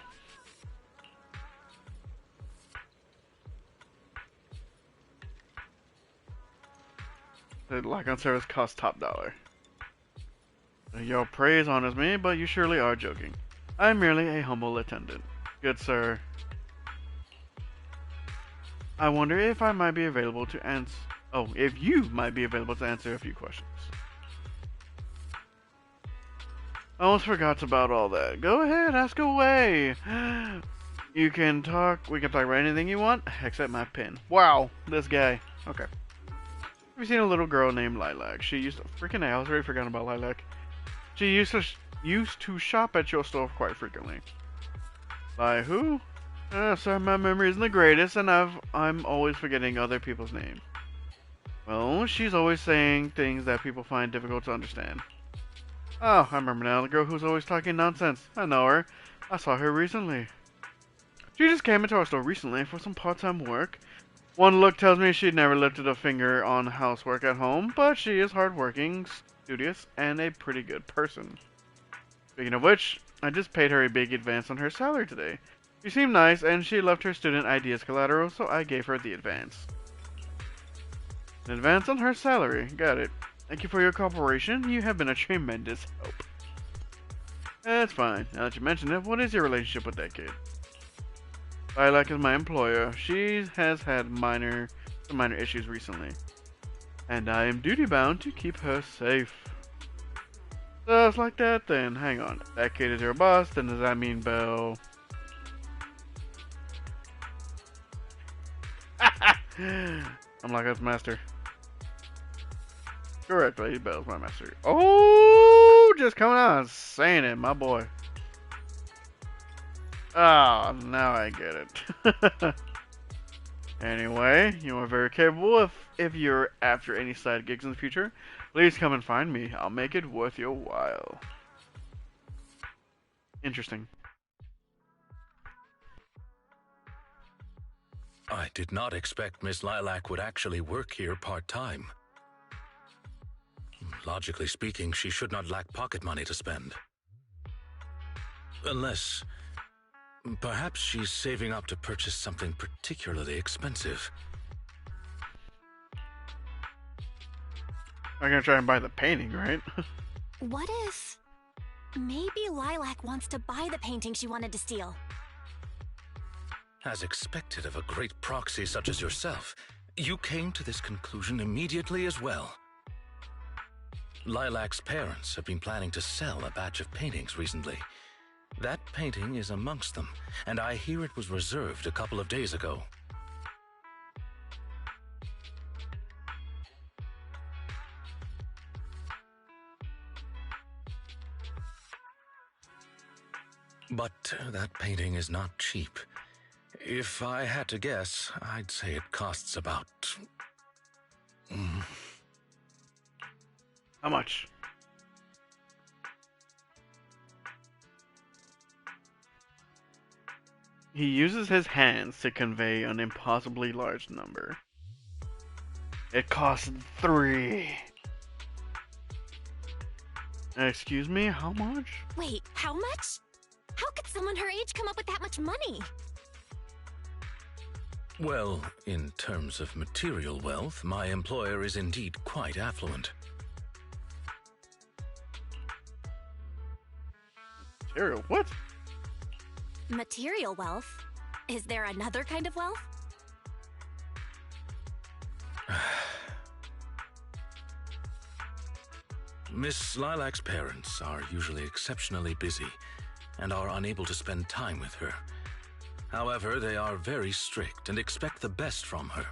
The Lycaon service costs top dollar. Your praise honors me, but you surely are joking. I'm merely a humble attendant. Good sir. I wonder if I might be available to answer... Oh, if you might be available to answer a few questions. I almost forgot about all that. Go ahead, ask away. We can talk about anything you want, except my pen. Wow, this guy. Okay. Have you seen a little girl named Lilac? She used to... Freaking hell, I was already forgotten about Lilac. She used to shop at your store quite frequently. By who? Sorry, my memory isn't the greatest, and I'm always forgetting other people's names. Well, she's always saying things that people find difficult to understand. Oh, I remember now, the girl who's always talking nonsense. I know her. I saw her recently. She just came into our store recently for some part-time work. One look tells me she'd never lifted a finger on housework at home, but she is hardworking, studious, and a pretty good person. Speaking of which, I just paid her a big advance on her salary today. She seemed nice, and she left her student ID as collateral, so I gave her the advance. An advance on her salary. Got it. Thank you for your cooperation. You have been a tremendous help. That's fine. Now that you mention it, what is your relationship with that kid? Lilac is my employer. She has had some minor issues recently. And I am duty-bound to keep her safe. Just like that, then. Hang on. That kid is your boss, then does that mean Belle? I'm Lycaon's master. Correct, Lady Belle's my master. Oh, just coming out and saying it, my boy. Ah, oh, now I get it. Anyway, you are very capable. If you're after any side gigs in the future, please come and find me. I'll make it worth your while. Interesting. I did not expect Miss Lilac would actually work here part-time. Logically speaking, she should not lack pocket money to spend. Unless, perhaps she's saving up to purchase something particularly expensive. I'm gonna try and buy the painting, right? What if maybe Lilac wants to buy the painting she wanted to steal? As expected of a great proxy such as yourself, you came to this conclusion immediately as well. Lilac's parents have been planning to sell a batch of paintings recently. That painting is amongst them, and I hear it was reserved a couple of days ago. But that painting is not cheap. If I had to guess, I'd say it costs about... How much? He uses his hands to convey an impossibly large number. It costs 3. Excuse me, how much? Wait, how much? How could someone her age come up with that much money? Well, in terms of material wealth, my employer is indeed quite affluent. Material? What? Material wealth? Is there another kind of wealth? Miss Lilac's parents are usually exceptionally busy and are unable to spend time with her. However, they are very strict and expect the best from her.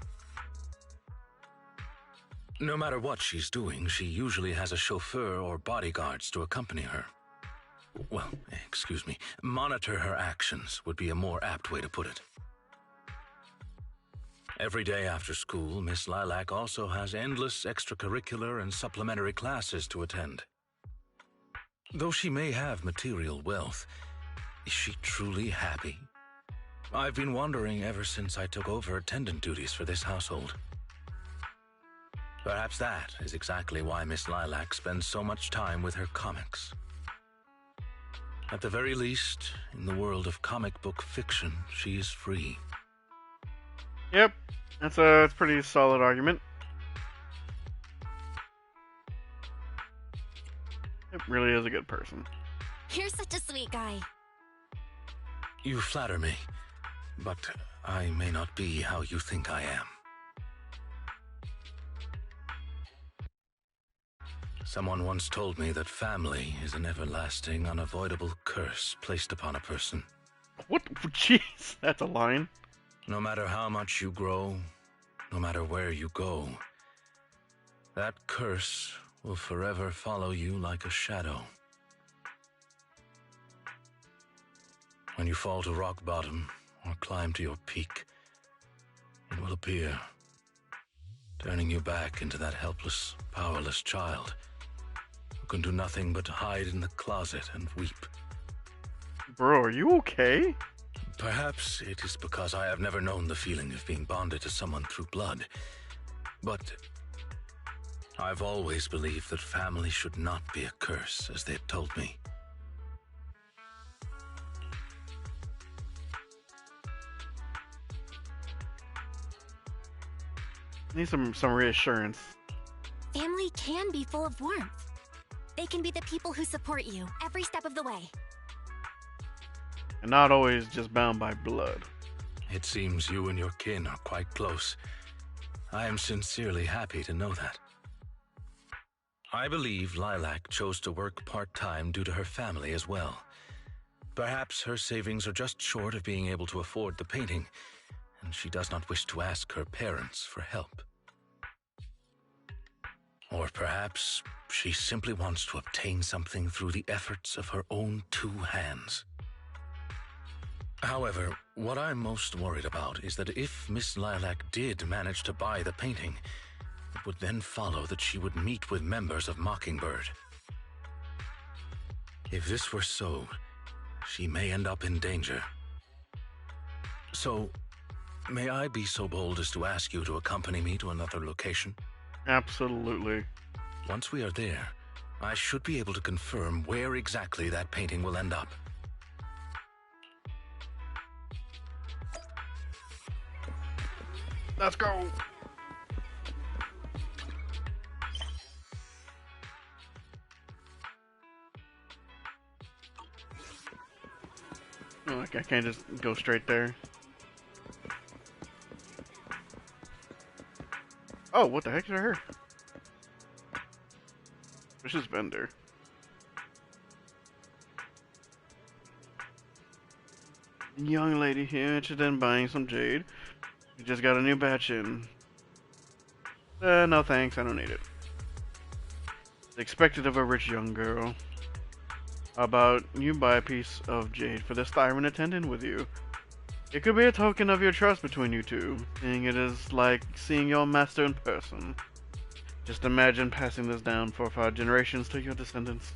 No matter what she's doing, she usually has a chauffeur or bodyguards to accompany her. Well, excuse me, monitor her actions would be a more apt way to put it. Every day after school, Miss Lilac also has endless extracurricular and supplementary classes to attend. Though she may have material wealth, is she truly happy? I've been wondering ever since I took over attendant duties for this household. Perhaps that is exactly why Miss Lilac spends so much time with her comics. At the very least, in the world of comic book fiction, she is free. Yep, that's a pretty solid argument. It really is a good person. You're such a sweet guy. You flatter me, but I may not be how you think I am. Someone once told me that family is an everlasting, unavoidable curse placed upon a person. What? Jeez, that's a line. No matter how much you grow, no matter where you go, that curse will forever follow you like a shadow. When you fall to rock bottom or climb to your peak, it will appear turning you back into that helpless, powerless child who can do nothing but hide in the closet and weep. Bro, are you okay? Perhaps it is because I have never known the feeling of being bonded to someone through blood, but I've always believed that family should not be a curse, as they had told me. Need some reassurance. Family can be full of warmth. They can be the people who support you every step of the way. And not always just bound by blood. It seems you and your kin are quite close. I am sincerely happy to know that. I believe Lilac chose to work part-time due to her family as well. Perhaps her savings are just short of being able to afford the painting, and she does not wish to ask her parents for help. Or perhaps she simply wants to obtain something through the efforts of her own 2 hands. However, what I'm most worried about is that if Miss Lilac did manage to buy the painting, it would then follow that she would meet with members of Mockingbird. If this were so, she may end up in danger. So, may I be so bold as to ask you to accompany me to another location? Absolutely. Once we are there, I should be able to confirm where exactly that painting will end up. Let's go! Oh, I can't just go straight there. Oh, what the heck is her? Vicious vendor. Young lady here interested in buying some jade. We just got a new batch in. No thanks, I don't need it. It's expected of a rich young girl. How about you buy a piece of jade for this tyrant attendant with you? It could be a token of your trust between you two, seeing it is like seeing your master in person. Just imagine passing this down for 5 generations to your descendants.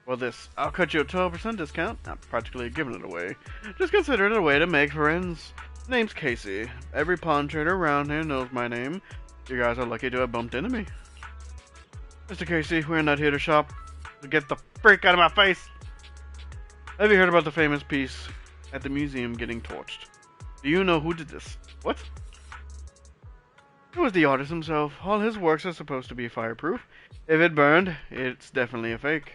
For this, I'll cut you a 12% discount. I'm practically giving it away. Just consider it a way to make friends. Name's Casey. Every pawn trader around here knows my name. You guys are lucky to have bumped into me. Mr. Casey, we're not here to shop. So get the freak out of my face! Have you heard about the famous piece at the museum getting torched? Do you know who did this? What? It was the artist himself. All his works are supposed to be fireproof. If it burned, it's definitely a fake.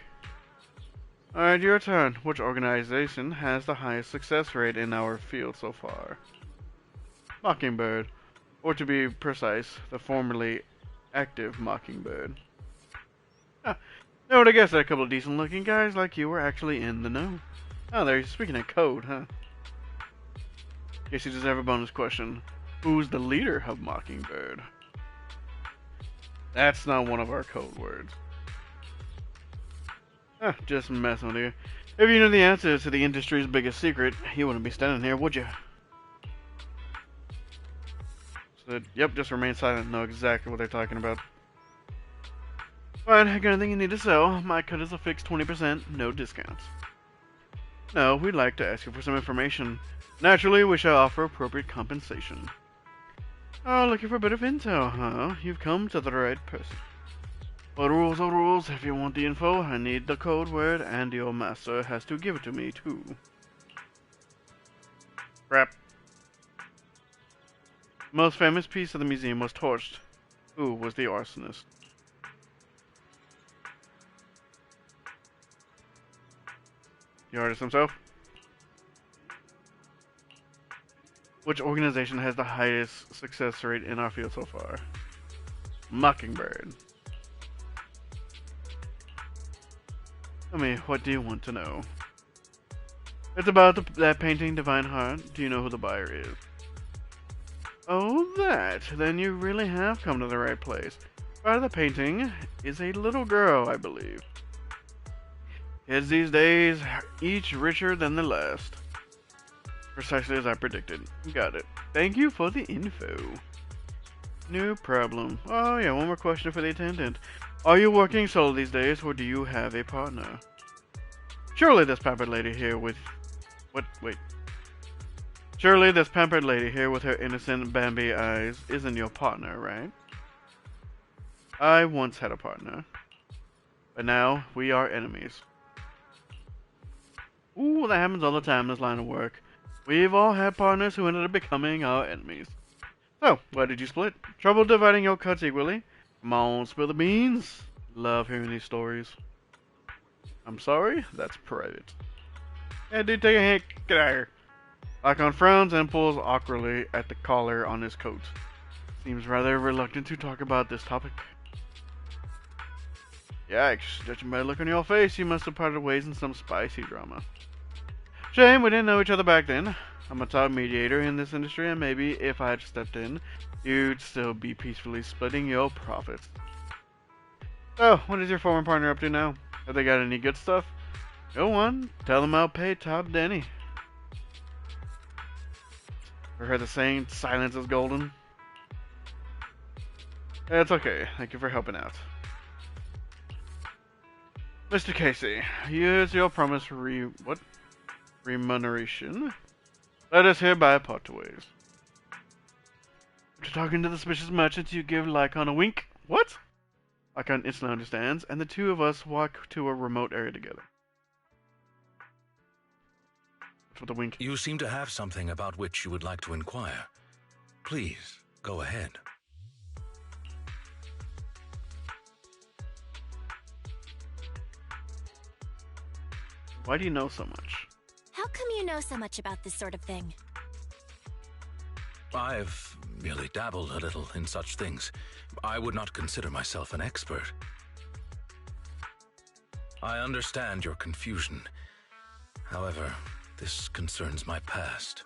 Alright, your turn. Which organization has the highest success rate in our field so far? Mockingbird. Or to be precise, the formerly active Mockingbird. No, I guess that a couple of decent looking guys like you were actually in the know. Oh, they're speaking of code, huh? Guess you deserve a bonus question. Who's the leader of Mockingbird? That's not one of our code words. Just messing with you. If you knew the answer to the industry's biggest secret, you wouldn't be standing here, would you? So, yep, just remain silent and know exactly what they're talking about. Fine, I got anything you need to sell. My cut is a fixed 20%, no discounts. No, we'd like to ask you for some information. Naturally, we shall offer appropriate compensation. Oh, looking for a bit of intel, huh? You've come to the right person. But rules are rules. If you want the info, I need the code word, and your master has to give it to me, too. Crap. Most famous piece of the museum was torched. Who was the arsonist? The artist himself? Which organization has the highest success rate in our field so far? Mockingbird. Tell me, what do you want to know? It's about that painting, Divine Heart. Do you know who the buyer is? Oh, that. Then you really have come to the right place. Part of the painting is a little girl, I believe. Kids these days, each richer than the last. Precisely as I predicted. Got it. Thank you for the info. No problem. Oh yeah, one more question for the attendant. Are you working solo these days, or do you have a partner? Surely this pampered lady here with... What? Wait. Surely this pampered lady here with her innocent Bambi eyes isn't your partner, right? I once had a partner. But now, we are enemies. Ooh, that happens all the time in this line of work. We've all had partners who ended up becoming our enemies. So, why did you split? Trouble dividing your cuts equally? Come on, spill the beans. Love hearing these stories. I'm sorry, that's private. Yeah, dude, take a hit. Get out of here. Lycaon frowns and pulls awkwardly at the collar on his coat. Seems rather reluctant to talk about this topic. Yikes, judging by the look on your face, you must have parted ways in some spicy drama. Shame we didn't know each other back then. I'm a top mediator in this industry, and maybe if I had stepped in, you'd still be peacefully splitting your profits. So, what is your former partner up to now? Have they got any good stuff? Go on, tell them I'll pay top Denny. Ever heard the saying, silence is golden? It's okay, thank you for helping out. Mr. Casey, here's your promised remuneration. Let us hereby part ways. After talking to the suspicious merchants, you give Lycaon a wink. What? Lycaon instantly understands, and the two of us walk to a remote area together. What's with the wink? You seem to have something about which you would like to inquire. Please, go ahead. Why do you know so much? How come you know so much about this sort of thing? I've merely dabbled a little in such things. I would not consider myself an expert. I understand your confusion. However, this concerns my past.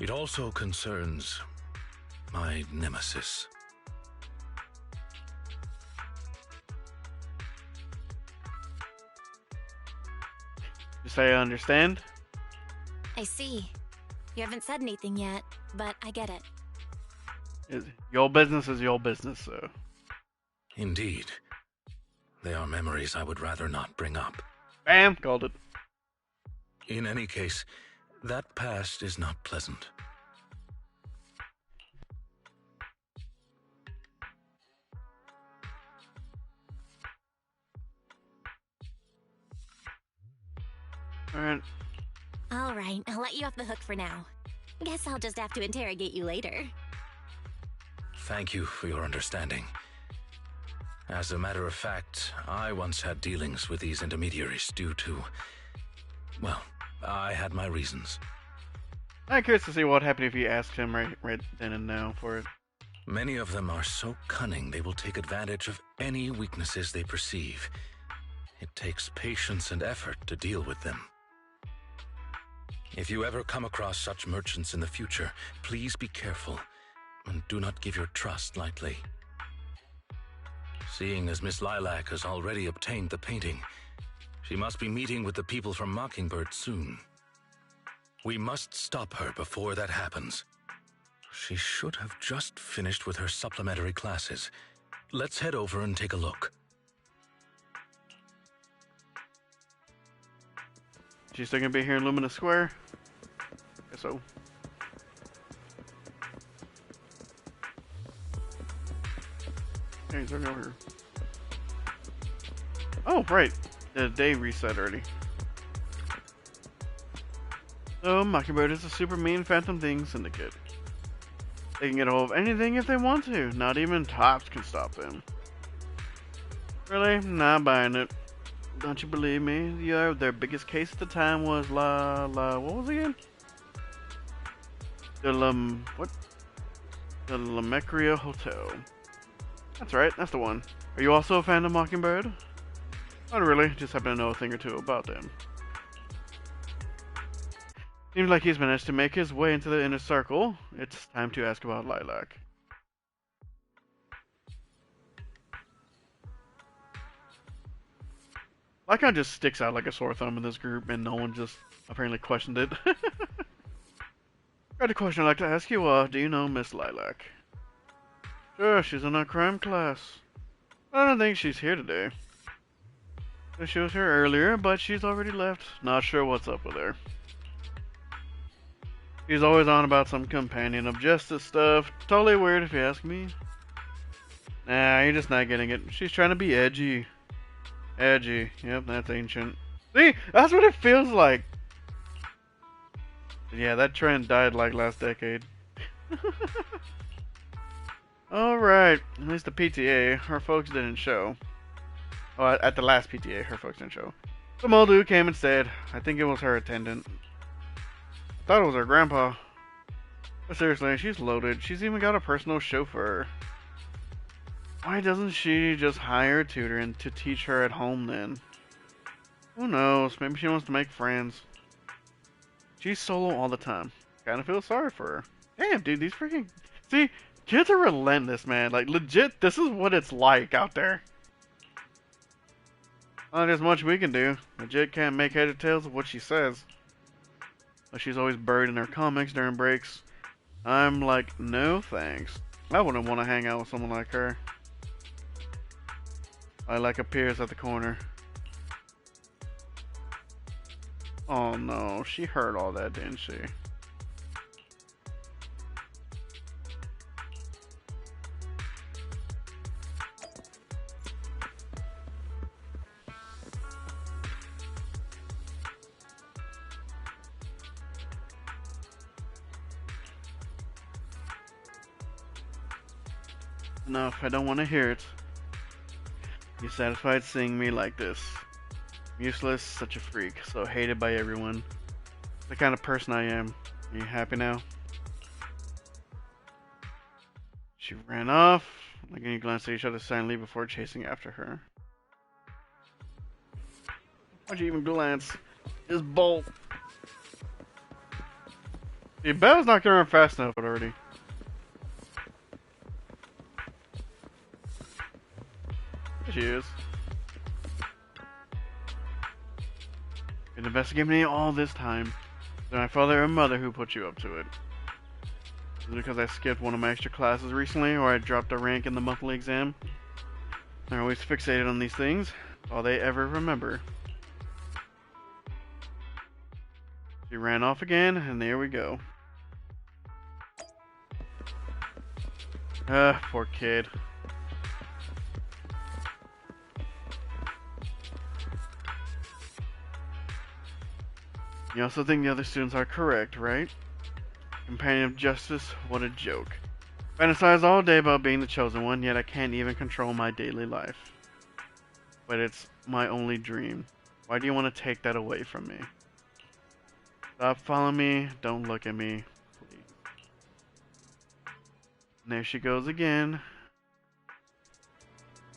It also concerns my nemesis. You say I understand? I see. You haven't said anything yet, but I get it. Your business is your business, so. Indeed. They are memories I would rather not bring up. Bam! Called it. In any case, that past is not pleasant. Alright. Alright, I'll let you off the hook for now. Guess I'll just have to interrogate you later. Thank you for your understanding. As a matter of fact, I once had dealings with these intermediaries due to... well, I had my reasons. I'm curious to see what happened if you asked him right then and now for it. Many of them are so cunning they will take advantage of any weaknesses they perceive. It takes patience and effort to deal with them. If you ever come across such merchants in the future, please be careful and do not give your trust lightly. Seeing as Miss Lilac has already obtained the painting, she must be meeting with the people from Mockingbird soon. We must stop her before that happens. She should have just finished with her supplementary classes. Let's head over and take a look. She's still gonna be here in Lumina Square? Guess so. Hey, he's already over here. Oh, right. The day reset already. So, Mockingbird is a super mean Phantom Thing syndicate. They can get a hold of anything if they want to. Not even Tops can stop them. Really? Not buying it. Don't you believe me? Their biggest case at the time was what was it again? The Lamecria Hotel. That's right, that's the one. Are you also a fan of Mockingbird? Not really, just happen to know a thing or two about them. Seems like he's managed to make his way into the inner circle. It's time to ask about Lilac. Lycaon just sticks out like a sore thumb in this group, and no one just apparently questioned it. Got a question I'd like to ask you. Do you know Miss Lilac? Sure, she's in our crime class. I don't think she's here today. She was here earlier, but she's already left. Not sure what's up with her. She's always on about some companion of justice stuff. Totally weird if you ask me. Nah, you're just not getting it. She's trying to be edgy. Edgy. Yep, that's ancient. See? That's what it feels like. Yeah, that trend died like last decade. Alright, at least the PTA, her folks didn't show. Oh, at the last PTA, her folks didn't show. Some old dude came and said, I think it was her attendant. I thought it was her grandpa. But seriously, she's loaded. She's even got a personal chauffeur. Why doesn't she just hire a tutor and to teach her at home then? Who knows, maybe she wants to make friends. She's solo all the time. Kinda feel sorry for her. Damn, dude, these freaking... See, kids are relentless, man. Like, legit, this is what it's like out there. Not as much we can do. Legit can't make head or tails of what she says. But she's always buried in her comics during breaks. I'm like, no thanks. I wouldn't want to hang out with someone like her. I like appears at the corner. Oh no, she heard all that, didn't she? Enough, I don't want to hear it. You satisfied seeing me like this? Useless, such a freak, so hated by everyone. The kind of person I am. Are you happy now? She ran off. Like any glance at each other silently before chasing after her. Why'd you even glance? Just bolt. The Belle's not gonna run fast enough already. There she is. Been investigating me all this time. Then my father and mother who put you up to it. Is it because I skipped one of my extra classes recently, or I dropped a rank in the monthly exam? They're always fixated on these things. All they ever remember. She ran off again, and there we go. Poor kid. You also think the other students are correct, right? Companion of justice, what a joke. Fantasize all day about being the chosen one, yet I can't even control my daily life. But it's my only dream. Why do you want to take that away from me? Stop following me, don't look at me, please. And there she goes again.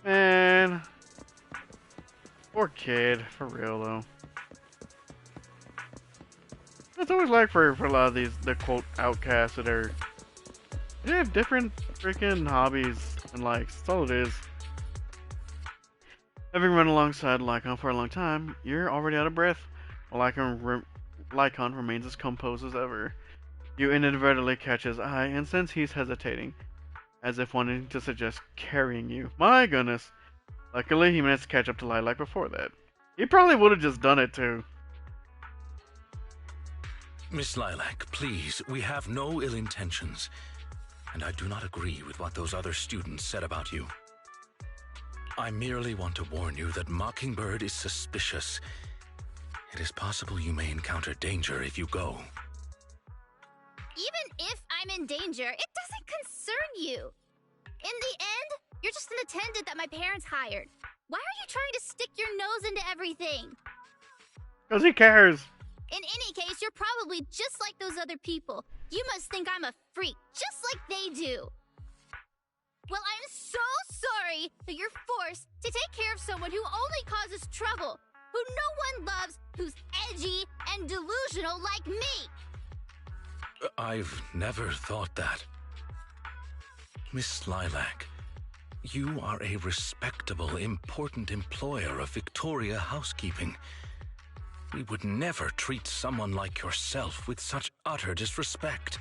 Man. Poor kid, for real though. It's always like for a lot of these, the quote outcasts that are, they have different freaking hobbies and likes. That's all it is. Having run alongside Lycaon for a long time, you're already out of breath. While Lycaon remains as composed as ever. You inadvertently catch his eye and sense he's hesitating, as if wanting to suggest carrying you. My goodness. Luckily, he managed to catch up to Lilac before that. He probably would have just done it too. Miss Lilac, please, we have no ill intentions, and I do not agree with what those other students said about you. I merely want to warn you that Mockingbird is suspicious. It is possible you may encounter danger if you go. Even if I'm in danger, it doesn't concern you. In the end, you're just an attendant that my parents hired. Why are you trying to stick your nose into everything? Because he cares. In any case, you're probably just like those other people. You must think I'm a freak, just like they do. Well, I'm so sorry that you're forced to take care of someone who only causes trouble, who no one loves, who's edgy and delusional like me. I've never thought that. Miss Lilac, You are a respectable, important employer of Victoria Housekeeping. We would never treat someone like yourself with such utter disrespect.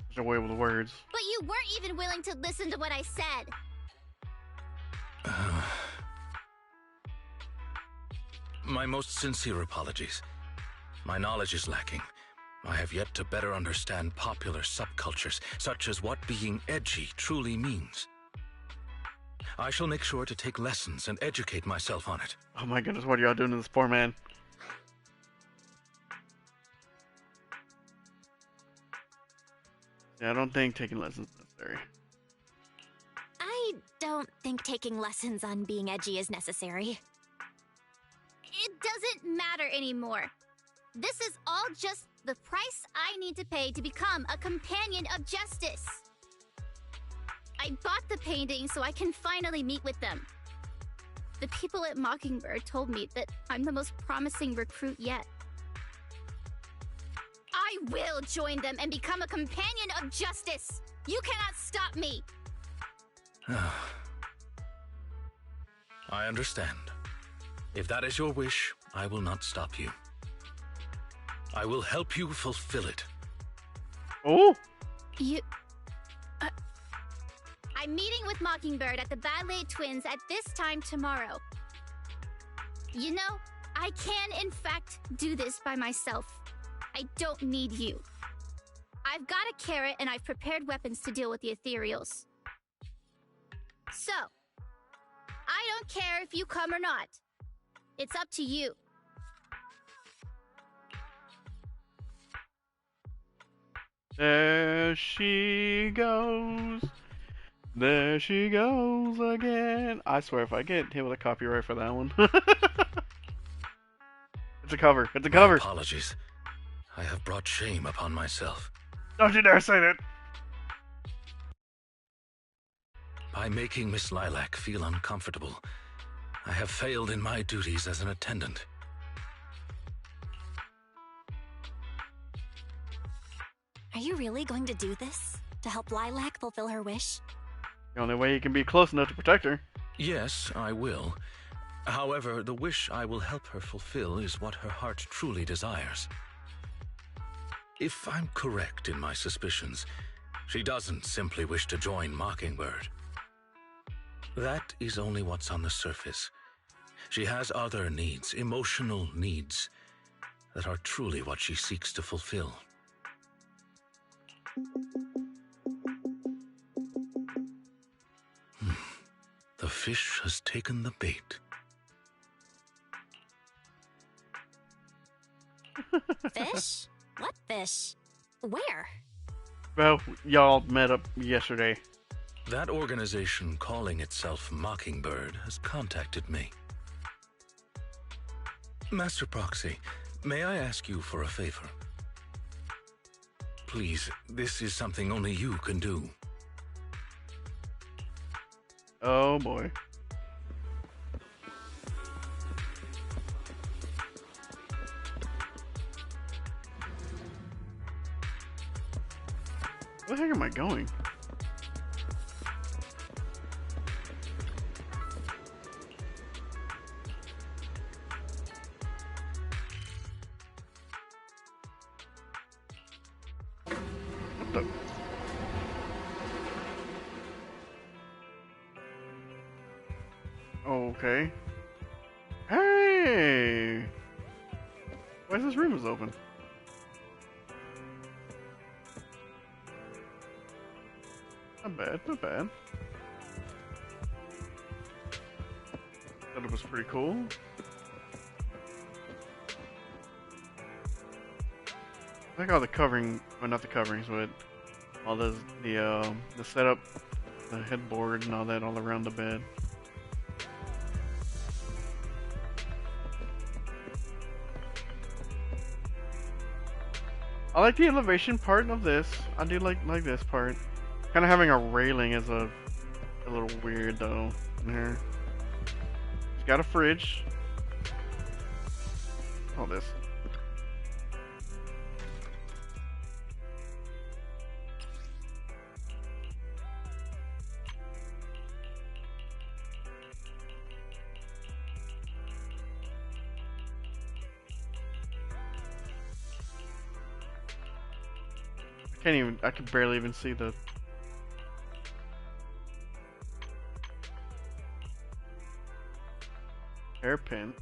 There's a way with words. But you weren't even willing to listen to what I said. My most sincere apologies. My knowledge is lacking. I have yet to better understand popular subcultures, such as what being edgy truly means. I shall make sure to take lessons and educate myself on it. Oh my goodness, what are y'all doing to this poor man? Yeah, I don't think taking lessons is necessary. I don't think taking lessons on being edgy is necessary. It doesn't matter anymore. This is all just the price I need to pay to become a companion of justice. I bought the painting so I can finally meet with them. The people at Mockingbird told me that I'm the most promising recruit yet. I will join them and become a companion of justice. You cannot stop me. I understand. If that is your wish, I will not stop you. I will help you fulfill it. Oh! I'm meeting with Mockingbird at the Ballet Twins at this time tomorrow. You know, I can in fact do this by myself. I don't need you. I've got a carrot and I've prepared weapons to deal with the ethereals. So, I don't care if you come or not. It's up to you. There she goes. There she goes again. I swear if I get hit with a copyright for that one. It's a cover. It's a cover. My apologies. I have brought shame upon myself. Don't you dare say that. By making Miss Lilac feel uncomfortable, I have failed in my duties as an attendant. Are you really going to do this? To help Lilac fulfill her wish? The only way you can be close enough to protect her. Yes, I will. However, the wish I will help her fulfill is what her heart truly desires. If I'm correct in my suspicions, she doesn't simply wish to join Mockingbird. That is only what's on the surface. She has other needs, emotional needs, that are truly what she seeks to fulfill. The fish has taken the bait. Fish? What fish? Where? Well, y'all met up yesterday. That organization calling itself Mockingbird has contacted me. Master Proxy, may I ask you for a favor? Please, this is something only you can do. Oh boy. Where the heck am I going? What the? Okay. Hey! Why is this room is open? Not bad, not bad. Thought it was pretty cool. I like all the covering, well not the coverings, but all the setup, the headboard and all that all around the bed. I like the elevation part of this. I do like this part. Kind of having a railing is a little weird though in here. It's got a fridge. All this. Can't even. I can barely even see the. Hairpin.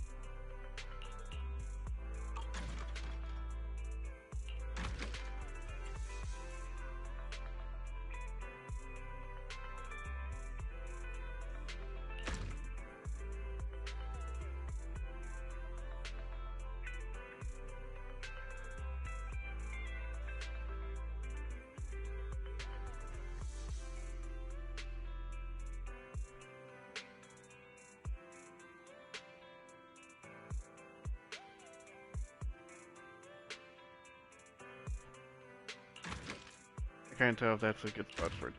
I can't tell if that's a good spot for it.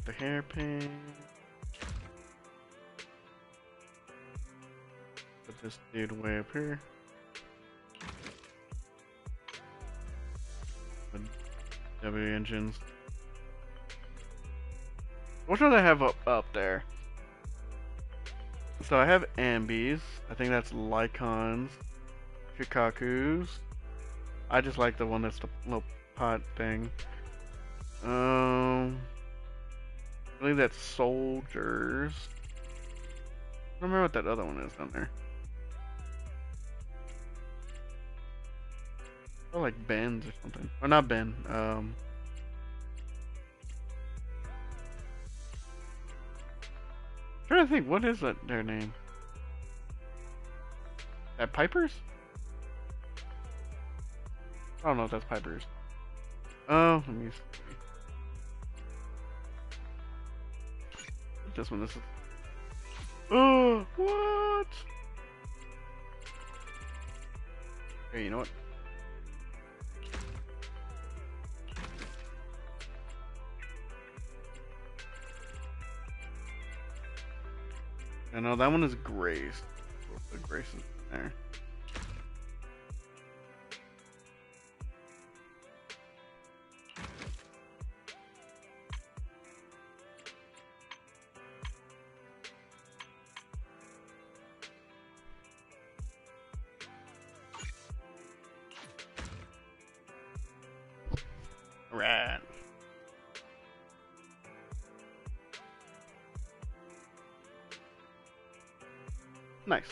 The hairpin. Put this dude way up here. The W engines. What do they have up there? So I have Ambies. I think that's Lycons. Shikakus. I just like the one that's the little pot thing. I believe that's Soldiers. I don't remember what that other one is down there. Oh, like Ben's or something. Or not Ben. Trying to think, what is that their name? That Piper's? I don't know if that's Piper's. Oh, let me see. This one, this is. Oh, what? Hey, you know what? I know that one is Grace. The Grace is there. Right. Nice.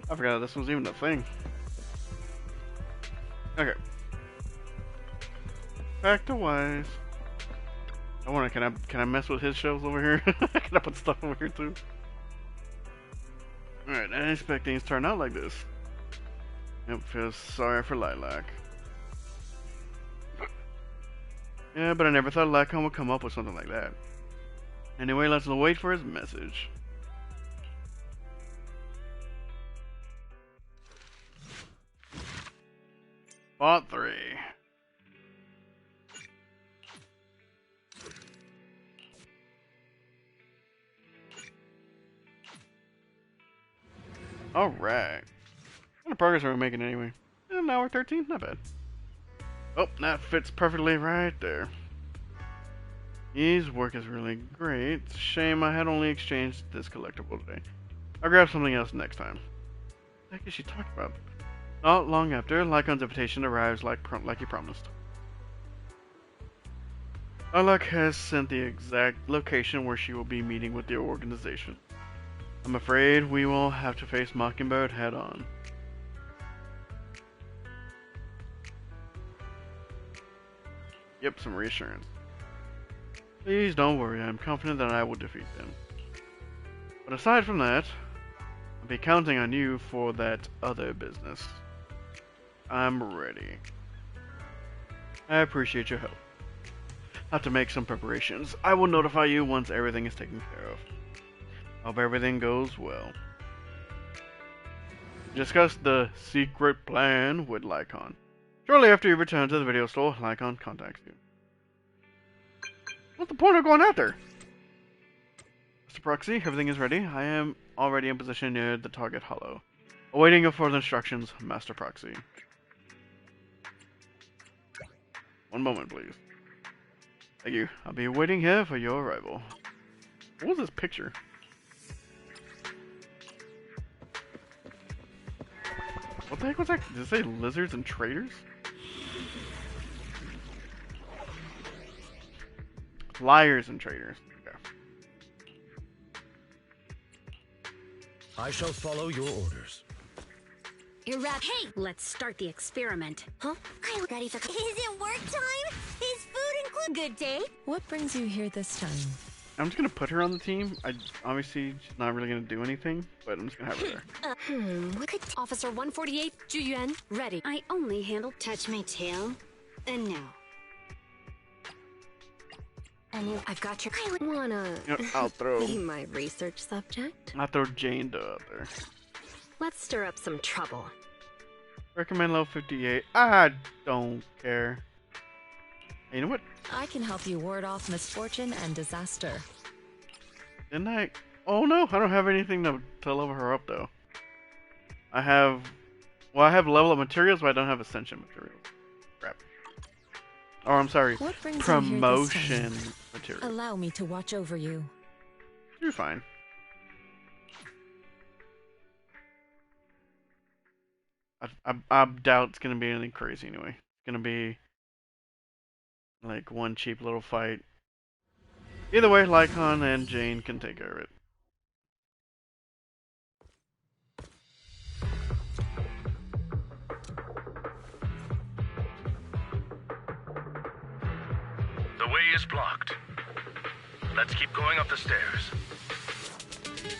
I forgot this was even a thing. Okay. Back to Wise. I wonder, can I mess with his shelves over here? Can I put stuff over here too? Alright, I didn't expect things to turn out like this. Yep, feel sorry for Lilac. Yeah, but I never thought Lycaon would come up with something like that. Anyway, let's wait for his message. Part 3. Alright. What kind of progress are we making anyway? An hour 13? Not bad. Oh, that fits perfectly right there. His work is really great. Shame I had only exchanged this collectible today. I'll grab something else next time. What the heck is she talking about? Not long after, Lycaon's invitation arrives like he promised. Lilac has sent the exact location where she will be meeting with the organization. I'm afraid we will have to face Mockingbird head on. Yep, some reassurance. Please don't worry, I'm confident that I will defeat them. But aside from that, I'll be counting on you for that other business. I'm ready. I appreciate your help. Have to make some preparations. I will notify you once everything is taken care of. Hope everything goes well. Discuss the secret plan with Lycaon. Shortly after you return to the video store, Lycaon contacts you. What's the point of going out there? Mr. Proxy, everything is ready. I am already in position near the target hollow. Awaiting your further instructions, Master Proxy. One moment, please. Thank you. I'll be waiting here for your arrival. What was this picture? What the heck was that? Did it say lizards and traitors? Liars and traitors. Okay. I shall follow your orders. You're right. Hey, let's start the experiment. Huh? I'm ready for. Is it work time? Is food included? Good day. What brings you here this time? I'm just gonna put her on the team. Obviously she's not really gonna do anything, but I'm just gonna have her there. What could Officer 148, Ju Yuan, ready. I only handle touch my tail. And now. I've got your. I would Wanna You know, I'll throw be my research subject? Jane Doe out there. Let's stir up some trouble. Recommend level 58. I don't care. Hey, you know what? I can help you ward off misfortune and disaster. Didn't I? Oh no, I don't have anything to level her up though. I have level up materials, but I don't have ascension materials. Crap. Or I'm sorry, What brings promotion you here this time? materials. Allow me to watch over you. You're fine. I doubt it's gonna be anything crazy anyway. It's gonna be like one cheap little fight. Either way, Lycaon and Jane can take care of it. The way is blocked. Let's keep going up the stairs.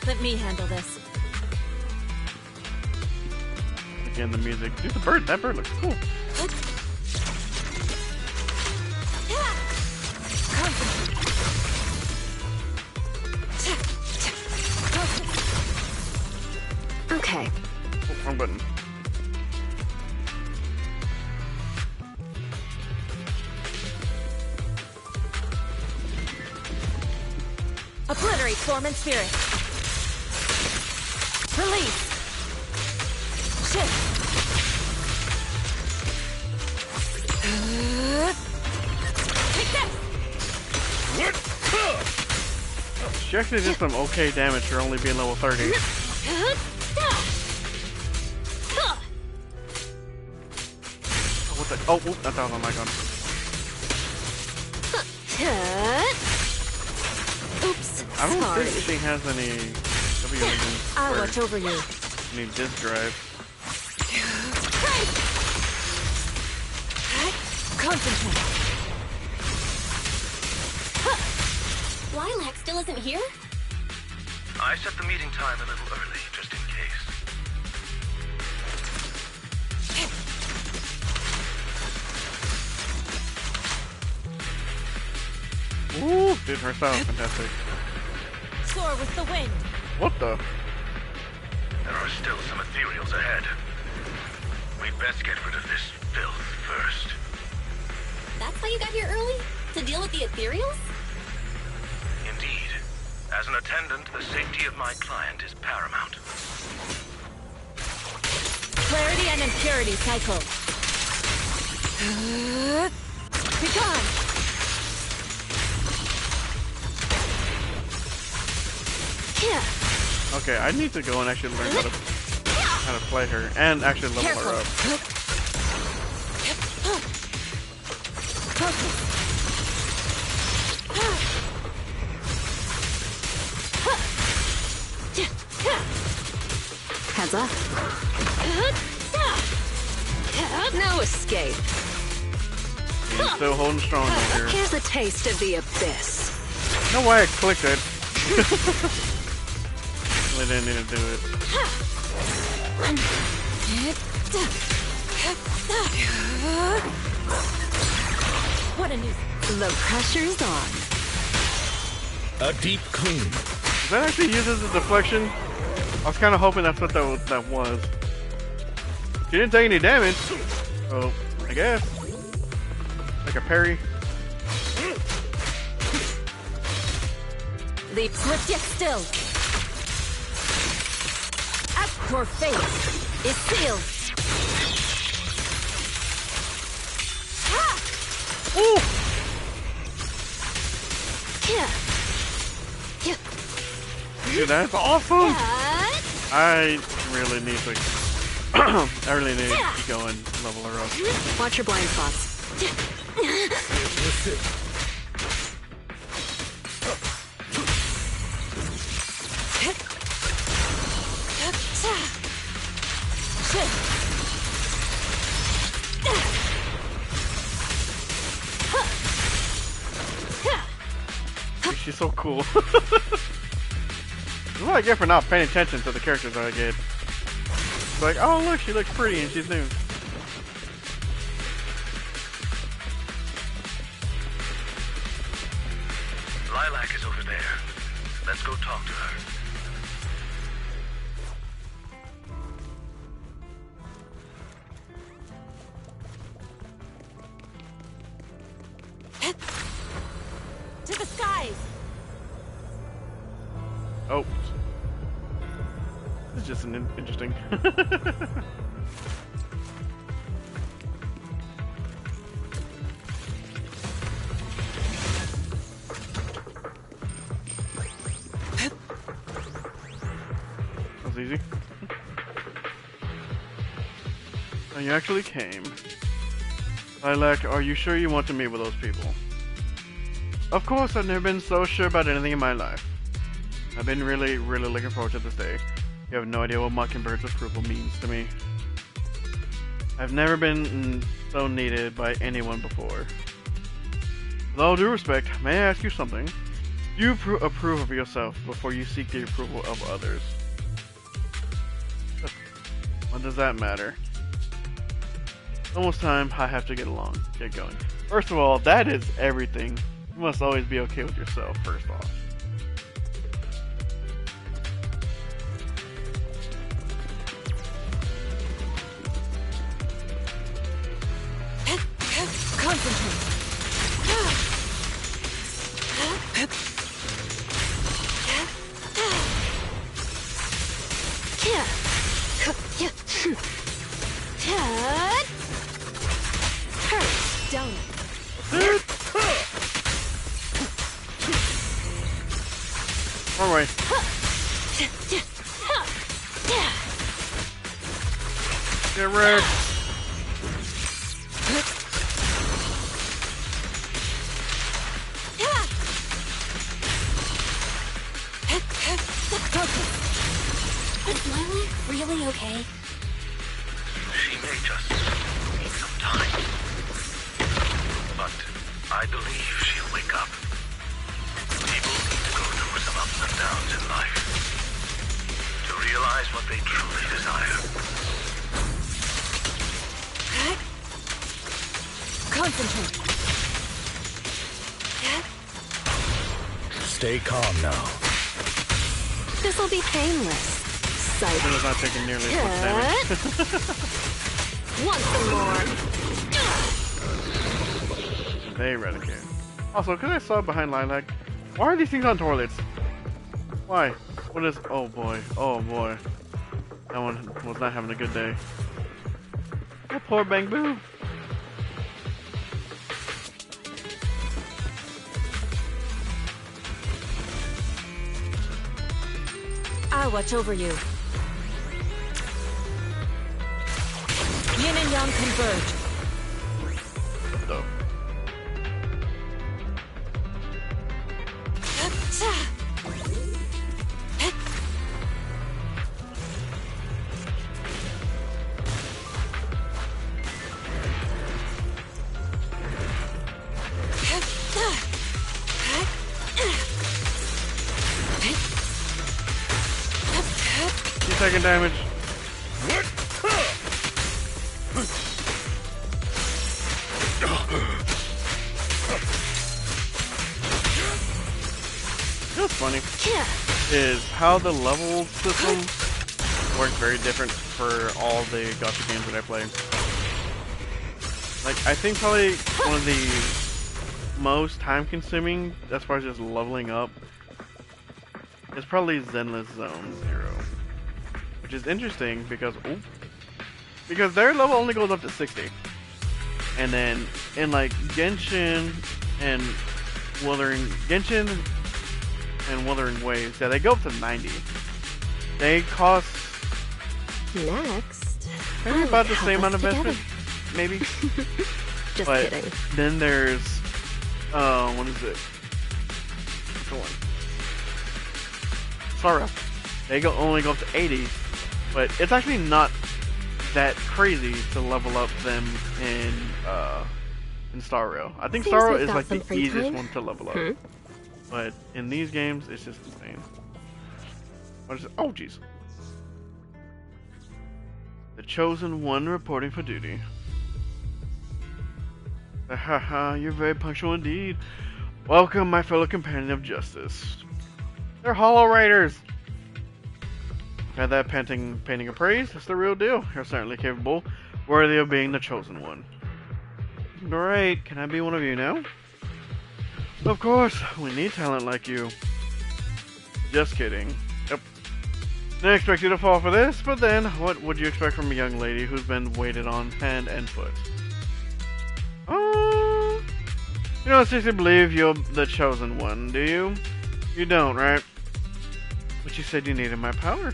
Let me handle this. Again, the music. Dude, the bird. That bird looks cool. Okay. Oh, wrong button. Obliterate form and spirit. Release. Shift. Take this. She actually did some okay damage for only being level 30. What the? Oh, that was on my gun. Oops. I don't Sorry. think she has any W engines I'll or watch over you. any disk drive. Concentrate. Lilac still isn't here? I set the meeting time a little early, just in case. Ooh, dude, her style is fantastic. Soar with the wind. What the? There are still some ethereals ahead. We'd best get rid of this filth first. That's why you got here early? To deal with the ethereals? Indeed. As an attendant, the safety of my client is paramount. Clarity and impurity cycle. Be gone. Okay, I need to go and actually learn how to play her and actually level her up. Heads up. No escape. He's still holding strong over here. Here's a taste of the abyss. No way I clicked it. Really didn't need to do it. What a news. The pressure's on. A deep clean. Does that actually use as a deflection? I was kind of hoping that's what that was. She didn't take any damage. So, I guess. Like a parry. Leap swift yet still. Your fate is sealed. Ooh! Yeah. Dude, that's awesome! I really need to I really need to go and level her up. Watch your blind spots. She's so cool. This is what I get for not paying attention to the characters that I get. It's like, oh look, she looks pretty and she's new. Lilac is over there. Let's go talk to her. To the skies! Oh. This is just an interesting. That's easy. Oh, you actually came. Lilac, are you sure you want to meet with those people? Of course, I've never been so sure about anything in my life. I've been really looking forward to this day. You have no idea what Mockingbird's approval means to me. I've never been so needed by anyone before. With all due respect, may I ask you something? Do you approve of yourself before you seek the approval of others? What does that matter? Almost time I have to get going. First of all, that is everything. You must always be okay with yourself, first off. Concentrate. Down. Wrong way. Get wrecked. Is Lilac really okay? She may just need some time. But I believe she'll wake up. People need to go through some ups and downs in life to realize what they truly desire. Concentrate. Stay calm now. This'll be painless. It was not taking nearly as much damage. Want some more? They eradicate. Also, because I saw behind Lilac, why are these things on toilets? Why? What is? Oh boy. Oh boy. That one was not having a good day. Oh, poor Bang Boo. I'll watch over you. Yin and Yang converge. So. She's taking damage. What's funny is how the level system works very different for all the gacha games that I play. Like, I think probably one of the most time-consuming, as far as just leveling up, is probably Zenless Zone Zero, which is interesting because their level only goes up to 60, and then in like Genshin and Wuthering Genshin and Wuthering Waves. Yeah, they go up to 90. They cost Next, maybe about the same amount of investment, maybe. Just but kidding. then there's what is it? What's the one? Sorrow. They only go up to 80, but it's actually not that crazy to level up them in Star Rail. I think Seems Star Rail we've is got like some the free easiest time. one to level up. But in these games, it's just insane. What is it? Oh, jeez. The Chosen One reporting for duty. Haha, you're very punctual indeed. Welcome, my fellow companion of justice. They're Hollow Raiders. Had that painting of praise. It's the real deal. You're certainly capable, worthy of being the Chosen One. Great. Can I be one of you now? Of course. We need talent like you. Just kidding. Yep. Didn't expect you to fall for this, but then, what would you expect from a young lady who's been waited on hand and foot? Oh, you don't seriously believe you're the Chosen One, do you? You don't, right? But you said you needed my power.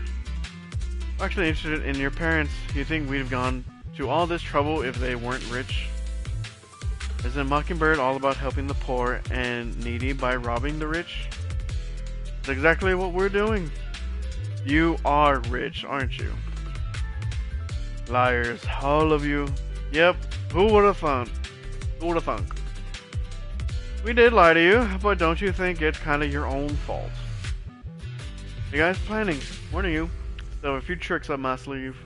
I'm actually interested in your parents. You think we'd have gone to all this trouble if they weren't rich? Isn't Mockingbird all about helping the poor and needy by robbing the rich? That's exactly what we're doing. You are rich, aren't you? Liars, all of you. Yep, who would have thunk? Who would have thunk? We did lie to you, but don't you think it's kind of your own fault? You guys planning, weren't you? So a few tricks up my sleeve.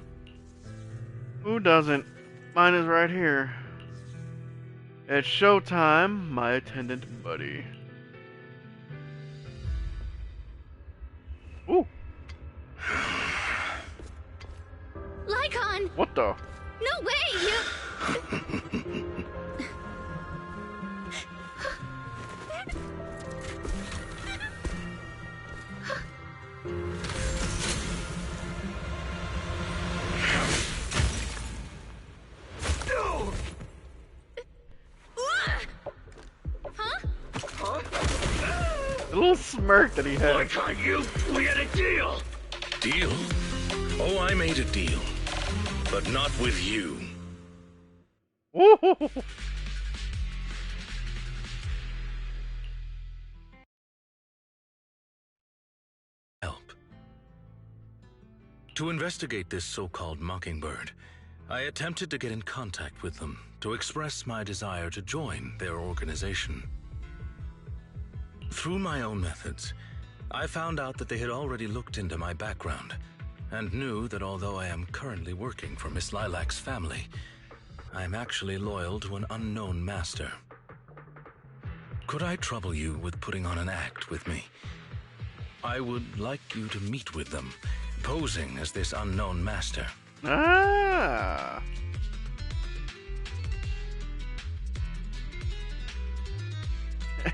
Who doesn't? Mine is right here. It's showtime, my attendant buddy. Ooh. Lycaon! What the? No way! You... The little smirk that he had. Why can't you? We had a deal. Deal? Oh, I made a deal. But not with you. Ooh. Help. To investigate this so-called Mockingbird, I attempted to get in contact with them to express my desire to join their organization. Through my own methods, I found out that they had already looked into my background and knew that although I am currently working for Miss Lilac's family, I am actually loyal to an unknown master. Could I trouble you with putting on an act with me? I would like you to meet with them, posing as this unknown master. Ah.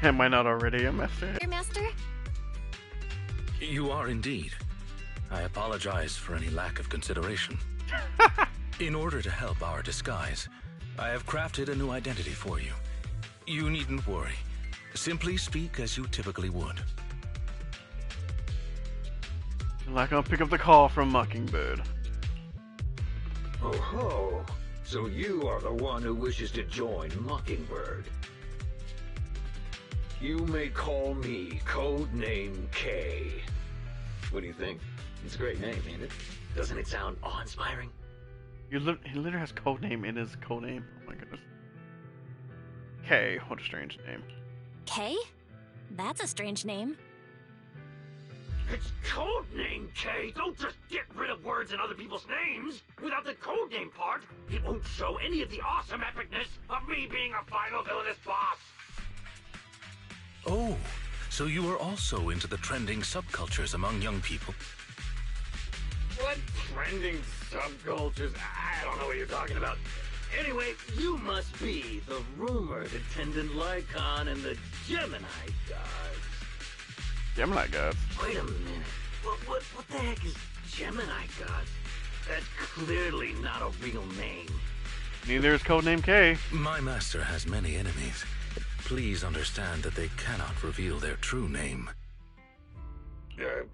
Am I not already a master? Your master? You are indeed. I apologize for any lack of consideration. In order to help our disguise, I have crafted a new identity for you. You needn't worry. Simply speak as you typically would. Like I'll pick up the call from Mockingbird. Oh ho! So you are the one who wishes to join Mockingbird. You may call me Codename K. What do you think? It's a great name, ain't it? Doesn't it sound awe-inspiring? He literally has codename in his codename. Oh my goodness. K, what a strange name. K? That's a strange name. It's Codename K! Don't just get rid of words in other people's names! Without the codename part, it won't show any of the awesome epicness of me being a final villainous boss! Oh, so you are also into the trending subcultures among young people? What trending subcultures? I don't know what you're talking about. Anyway, you must be the rumored attendant Lycaon and the Gemini gods. Gemini gods. Wait a minute. What the heck is Gemini gods? That's clearly not a real name. Neither is codename K. My master has many enemies. Please understand that they cannot reveal their true name.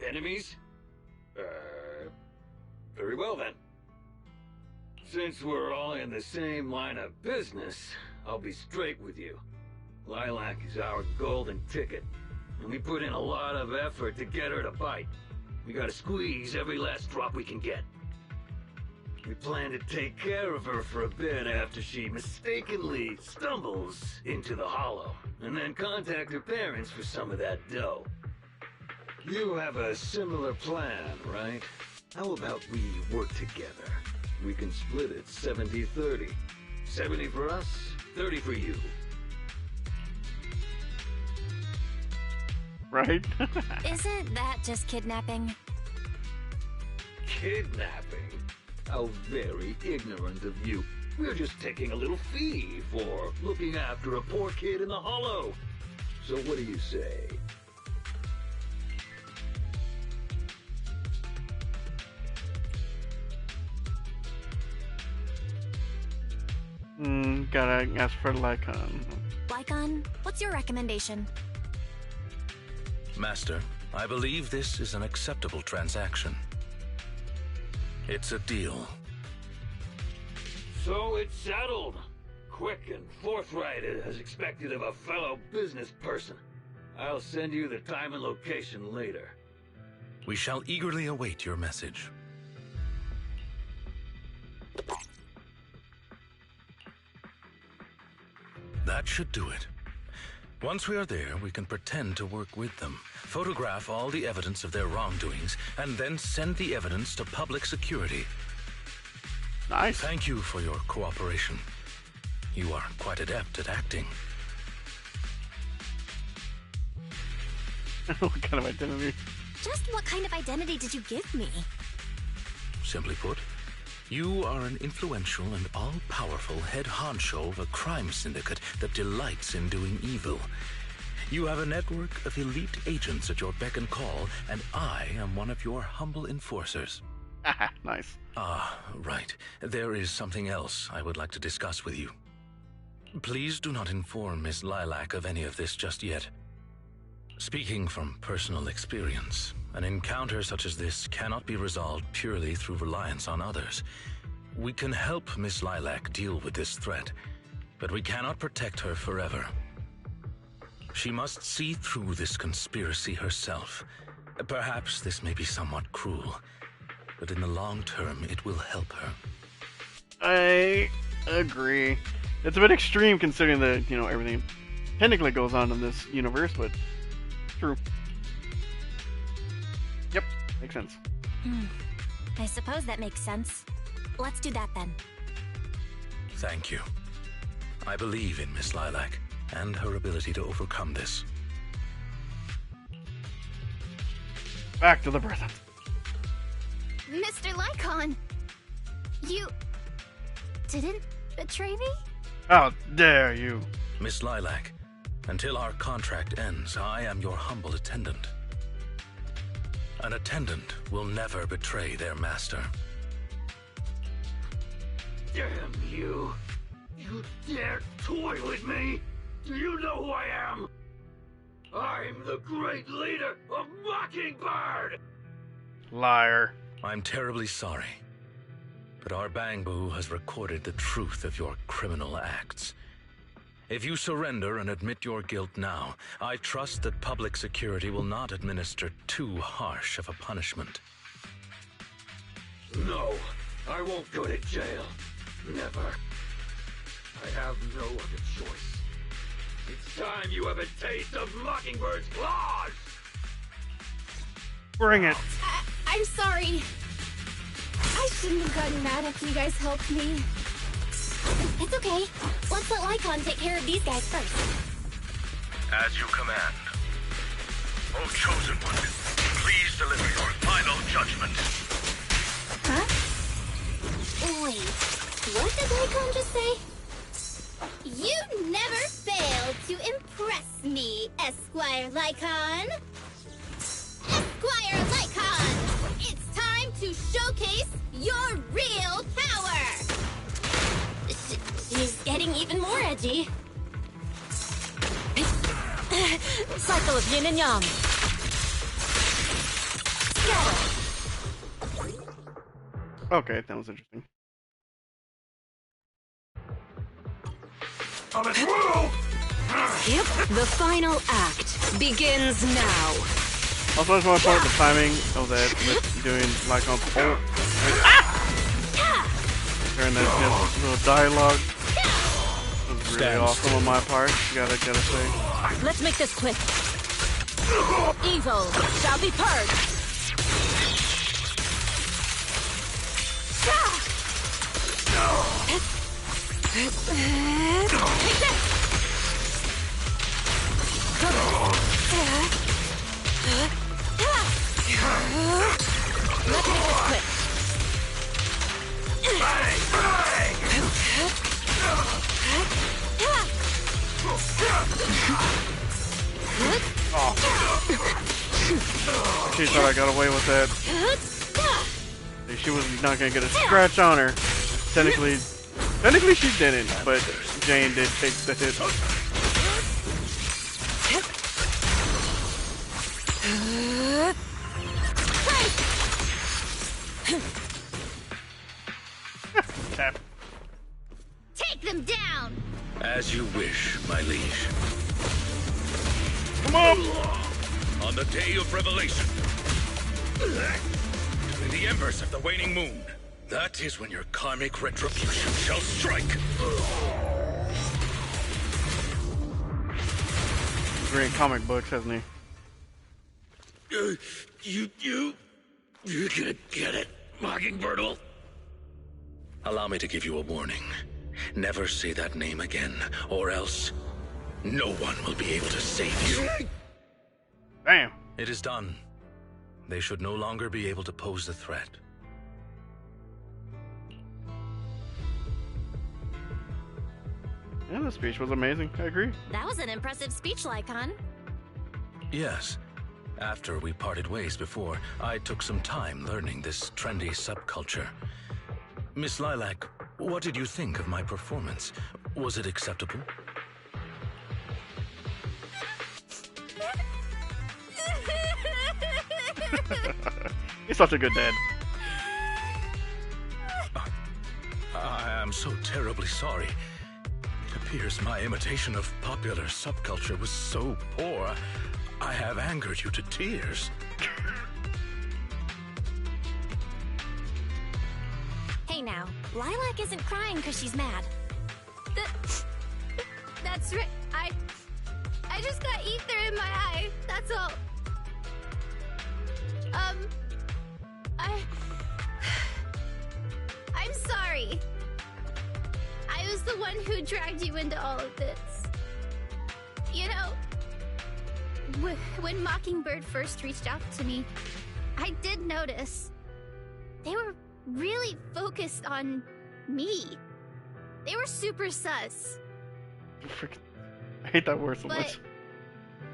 Enemies? Very well then. Since we're all in the same line of business, I'll be straight with you. Lilac is our golden ticket, and we put in a lot of effort to get her to bite. We gotta squeeze every last drop we can get. We plan to take care of her for a bit after she mistakenly stumbles into the hollow, and then contact her parents for some of that dough. You have a similar plan, right? How about we work together? We can split it 70-30. 70 for us, 30 for you. Right? Isn't that just kidnapping? Kidnapping? How very ignorant of you. We're just taking a little fee for looking after a poor kid in the hollow. So what do you say? Gotta ask for Lycaon. Lycaon, what's your recommendation? Master, I believe this is an acceptable transaction. It's a deal. So it's settled. Quick and forthright as expected of a fellow business person. I'll send you the time and location later. We shall eagerly await your message. That should do it. Once we are there, we can pretend to work with them, photograph all the evidence of their wrongdoings, and then send the evidence to public security. Nice. Thank you for your cooperation. You are quite adept at acting. What kind of identity? Just what kind of identity did you give me? Simply put, you are an influential and all-powerful head honcho of a crime syndicate that delights in doing evil. You have a network of elite agents at your beck and call, and I am one of your humble enforcers. Nice. Ah, right. There is something else I would like to discuss with you. Please do not inform Miss Lilac of any of this just yet. Speaking from personal experience, an encounter such as this cannot be resolved purely through reliance on others. We can help Miss Lilac deal with this threat, but we cannot protect her forever. She must see through this conspiracy herself. Perhaps this may be somewhat cruel, but in the long term, it will help her. I agree. It's a bit extreme considering that, everything technically goes on in this universe, but true. Yep, makes sense. I suppose that makes sense. Let's do that then. Thank you. I believe in Miss Lilac and her ability to overcome this. Back to the present. Mr. Lycaon! You didn't betray me? How dare you? Miss Lilac, until our contract ends, I am your humble attendant. An attendant will never betray their master. Damn you! You dare toy with me? Do you know who I am? I'm the great leader of Mockingbird! Liar. I'm terribly sorry, but our Bangbu has recorded the truth of your criminal acts. If you surrender and admit your guilt now, I trust that public security will not administer too harsh of a punishment. No, I won't go to jail. Never. I have no other choice. It's time you have a taste of Mockingbird's claws! Bring it. I'm sorry. I shouldn't have gotten mad after you guys helped me. It's okay. Let's let Lycaon take care of these guys first. As you command. O Chosen One, please deliver your final judgment. Huh? Wait, what did Lycaon just say? You never fail to impress me, Esquire Lycaon. Esquire Lycaon! It's time to showcase your real power! She's getting even more edgy. Cycle of yin and yang. Okay, that was interesting. On its move! Yep, the final act begins now. Also, I just want to point out the timing of that with doing Lycaon's ult. During that little dialogue. It was really awesome on my part, gotta say. Let's make this quick. Evil shall be purged. Take this. Let's make this quick. She thought I got away with that. She was not gonna get a scratch on her. Technically she didn't, but Jane did take the hit. Tap. Take them down! As you wish, my liege. Come on! On the day of revelation, in the embers of the waning moon, that is when your karmic retribution shall strike. He's reading comic books, hasn't he? You're gonna get it, Mockingbird. Allow me to give you a warning. Never say that name again, or else no one will be able to save you. Damn. It is done. They should no longer be able to pose a threat. Yeah, the speech was amazing. I agree. That was an impressive speech, Lycon. Yes. After we parted ways before, I took some time learning this trendy subculture. Miss Lilac, what did you think of my performance? Was it acceptable? He's such a good dad. I am so terribly sorry. It appears my imitation of popular subculture was so poor, I have angered you to tears. Hey now, Lilac isn't crying because she's mad. That's right. I just got ether in my eye. That's all. I'm sorry. I was the one who dragged you into all of this. You know, when Mockingbird first reached out to me, I did notice they were really focused on me. They were super sus. I hate that word so But much.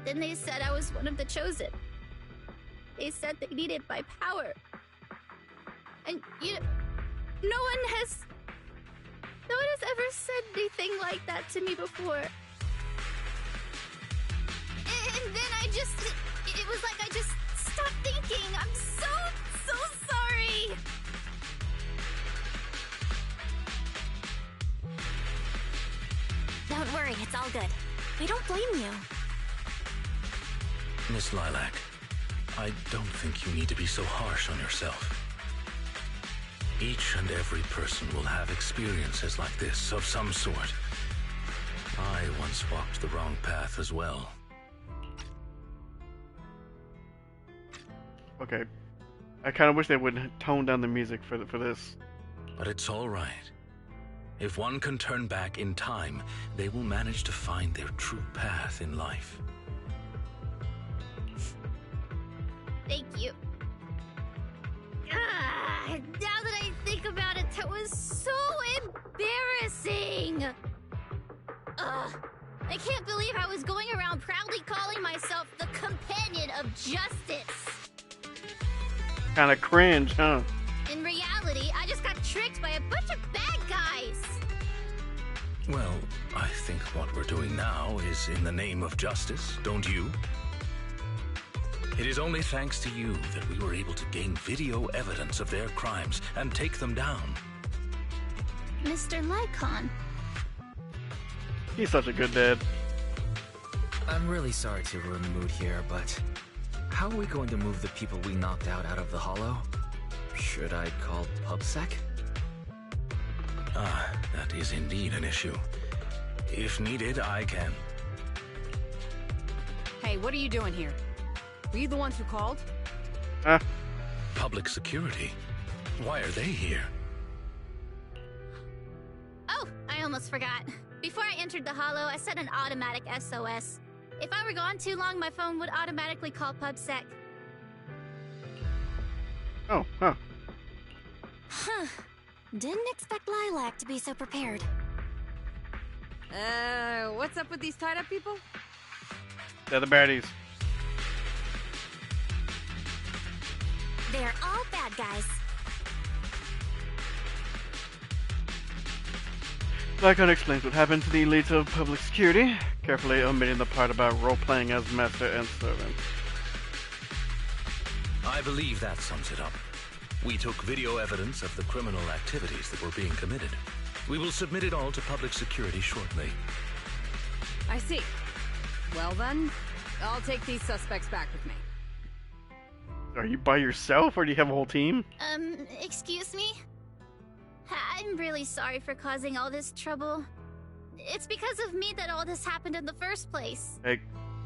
then they said I was one of the chosen. They said they needed my power. And, you know, no one has ever said anything like that to me before. And then it was like I just stopped thinking. I'm so sorry. Don't worry, it's all good. We don't blame you. Miss Lilac, I don't think you need to be so harsh on yourself. Each and every person will have experiences like this of some sort. I once walked the wrong path as well. Okay. I kind of wish they would tone down the music for this. But it's all right. If one can turn back in time, they will manage to find their true path in life. Thank you. Now that I think about it, that was so embarrassing. I can't believe I was going around proudly calling myself the companion of justice. Kind of cringe, huh? In reality, I just got tricked by a bunch of bad guys. Well, I think what we're doing now is in the name of justice, don't you? It is only thanks to you that we were able to gain video evidence of their crimes and take them down. Mr. Lycaon. He's such a good dad. I'm really sorry to ruin the mood here, but how are we going to move the people we knocked out of the hollow? Should I call PubSec? Ah, that is indeed an issue. If needed, I can. Hey, what are you doing here? Were you the ones who called? Public security? Why are they here? Oh, I almost forgot. Before I entered the hollow, I set an automatic SOS. If I were gone too long, my phone would automatically call PubSec. Oh, huh. Huh. Didn't expect Lilac to be so prepared. What's up with these tied-up people? They're the baddies. They're all bad guys. Lycaon explains what happened to the elites of public security, carefully omitting the part about role-playing as master and servant. I believe that sums it up. We took video evidence of the criminal activities that were being committed. We will submit it all to public security shortly. I see. Well then, I'll take these suspects back with me. Are you by yourself, or do you have a whole team? Excuse me? I'm really sorry for causing all this trouble. It's because of me that all this happened in the first place. Hey,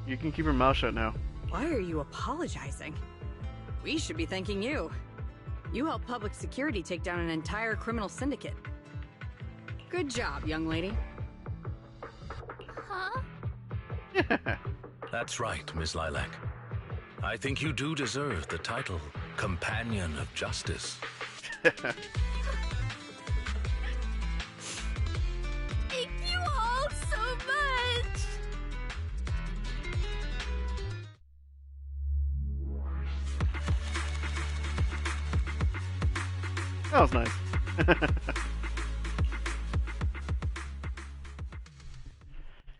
you can keep your mouth shut now. Why are you apologizing? We should be thanking you. You helped public security take down an entire criminal syndicate. Good job, young lady. Huh? That's right, Miss Lilac. I think you do deserve the title Companion of Justice. Thank you all so much! That was nice.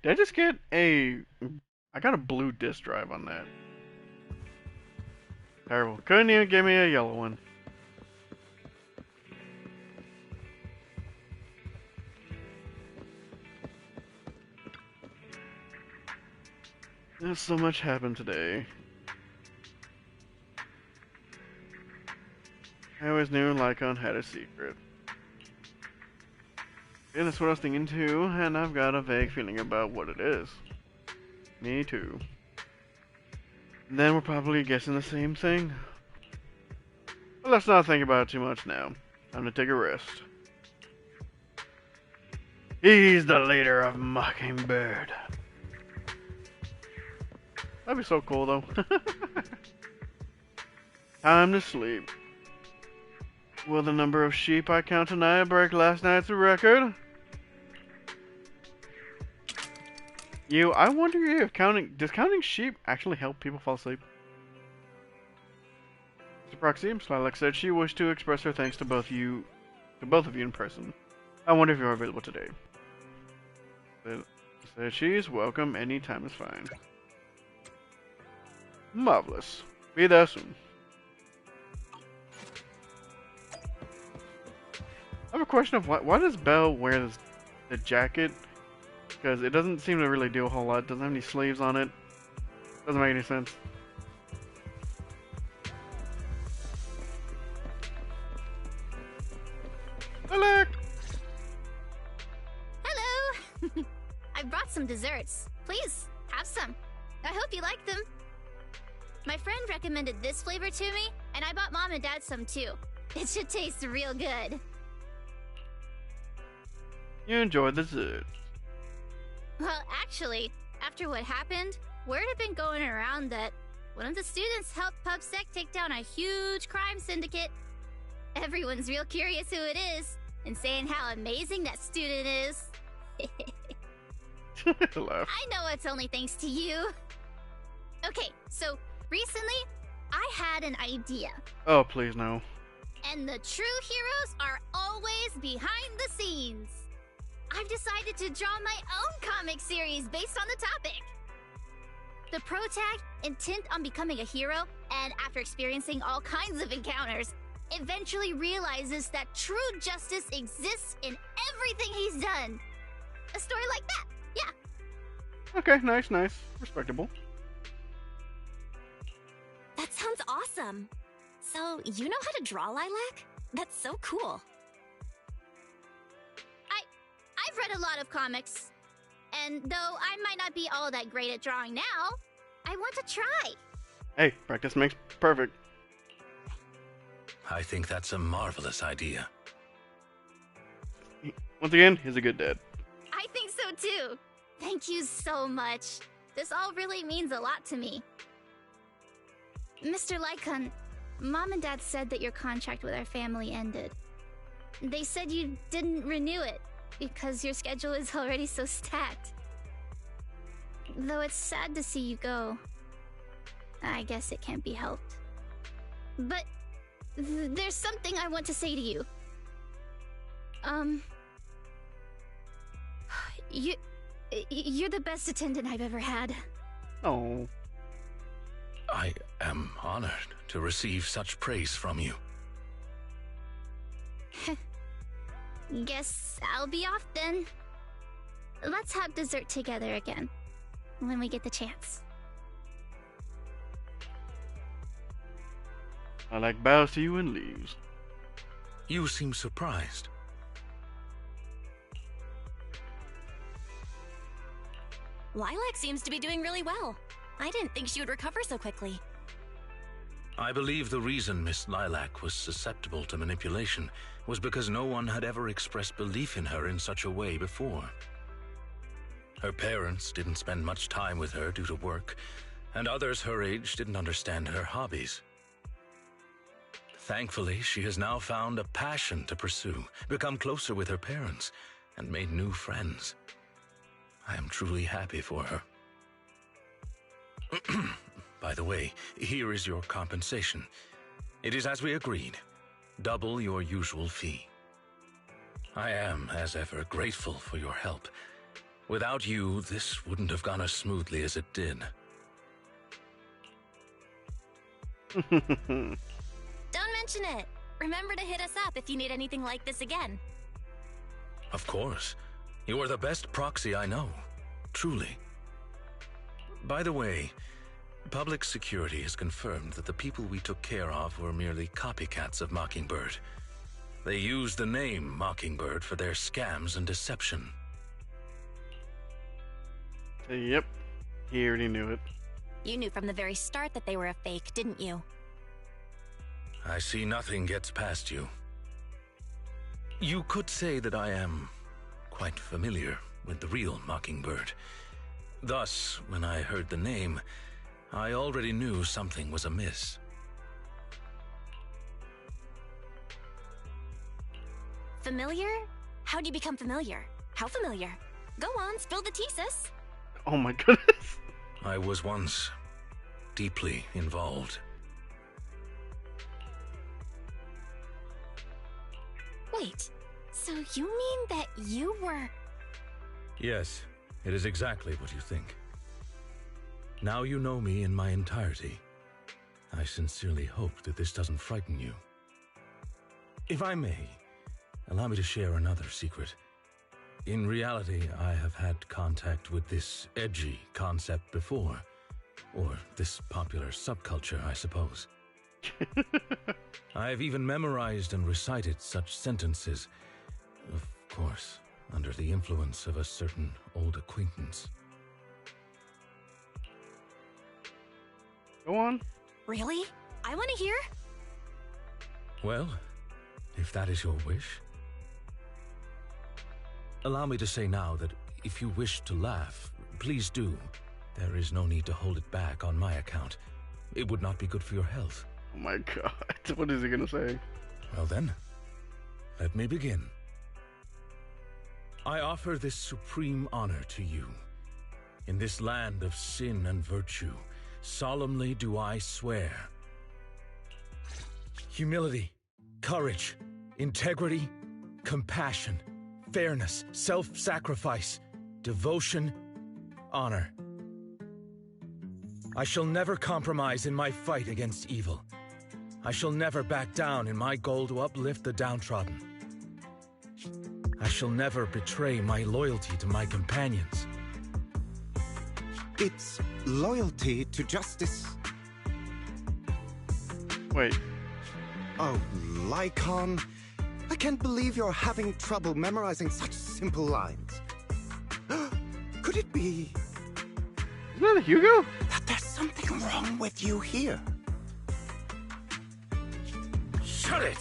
Did I just get a... I got a blue disk drive on that. Terrible. Couldn't even give me a yellow one. There's so much happened today. I always knew Lycaon had a secret. And that's what I was thinking too, and I've got a vague feeling about what it is. Me too. Then we're probably guessing the same thing. But let's not think about it too much now. Time to take a rest. He's the leader of Mockingbird. That'd be so cool though. Time to sleep. Will the number of sheep I count tonight break last night's record? I wonder if does counting sheep actually help people fall asleep? Mr. Proxy, Lilac said she wished to express her thanks to both of you in person. I wonder if you're available today. Said she's welcome, any time is fine. Marvelous. Be there soon. I have a question of why does Belle wear the jacket? Because it doesn't seem to really do a whole lot. It doesn't have any sleeves on it. Doesn't make any sense. Hello! Hello! I brought some desserts. Please, have some. I hope you like them. My friend recommended this flavor to me, and I bought Mom and Dad some too. It should taste real good. You enjoyed the dessert. Well, actually, after what happened, word had been going around that one of the students helped PubSec take down a huge crime syndicate. Everyone's real curious who it is, and saying how amazing that student is. I know it's only thanks to you. Okay, so recently, I had an idea. Oh, please no. And the true heroes are always behind the scenes. I've decided to draw my own comic series based on the topic. The protag, intent on becoming a hero, and after experiencing all kinds of encounters, eventually realizes that true justice exists in everything he's done. A story like that, yeah. Okay, nice. Respectable. That sounds awesome. So, you know how to draw, Lilac? That's so cool. I've read a lot of comics, and though I might not be all that great at drawing now, I want to try. Hey, practice makes perfect. I think that's a marvelous idea. Once again, he's a good dad. I think so too. Thank you so much. This all really means a lot to me. Mr. Lycaon, Mom and Dad said that your contract with our family ended. They said you didn't renew it because your schedule is already so stacked. Though it's sad to see you go, I guess it can't be helped. But there's something I want to say to you. You're the best attendant I've ever had. Oh. I am honored to receive such praise from you. Guess I'll be off then. Let's have dessert together again, when we get the chance. Lilac bows to you and leaves. You seem surprised. Lilac seems to be doing really well. I didn't think she would recover so quickly. I believe the reason Miss Lilac was susceptible to manipulation was because no one had ever expressed belief in her in such a way before. Her parents didn't spend much time with her due to work, and others her age didn't understand her hobbies. Thankfully, she has now found a passion to pursue, become closer with her parents, and made new friends. I am truly happy for her. By the way, here is your compensation. It is as we agreed, double your usual fee. I am, as ever, grateful for your help. Without you, this wouldn't have gone as smoothly as it did. Don't mention it. Remember to hit us up if you need anything like this again. Of course. You are the best proxy I know. Truly. By the way, public security has confirmed that the people we took care of were merely copycats of Mockingbird. They used the name Mockingbird for their scams and deception. Yep, he already knew it. You knew from the very start that they were a fake, didn't you? I see nothing gets past you. You could say that I am quite familiar with the real Mockingbird. Thus, when I heard the name, I already knew something was amiss. Familiar? How'd you become familiar? How familiar? Go on, spill the tea, sis. Oh my goodness. I was once deeply involved. Wait, so you mean that you were... Yes, it is exactly what you think. Now you know me in my entirety. I sincerely hope that this doesn't frighten you. If I may, allow me to share another secret. In reality, I have had contact with this edgy concept before. Or this popular subculture, I suppose. I have even memorized and recited such sentences. Of course, under the influence of a certain old acquaintance. Go on. Really? I want to hear. Well, if that is your wish. Allow me to say now that if you wish to laugh, please do. There is no need to hold it back on my account. It would not be good for your health. Oh my god. What is he gonna say? Well then, let me begin. I offer this supreme honor to you. In this land of sin and virtue, solemnly do I swear. Humility, courage, integrity, compassion, fairness, self-sacrifice, devotion, honor. I shall never compromise in my fight against evil. I shall never back down in my goal to uplift the downtrodden. I shall never betray my loyalty to my companions. It's loyalty to justice. Wait. Oh, Lycaon. I can't believe you're having trouble memorizing such simple lines. Could it be... Isn't that Hugo? That there's something wrong with you here? Shut it!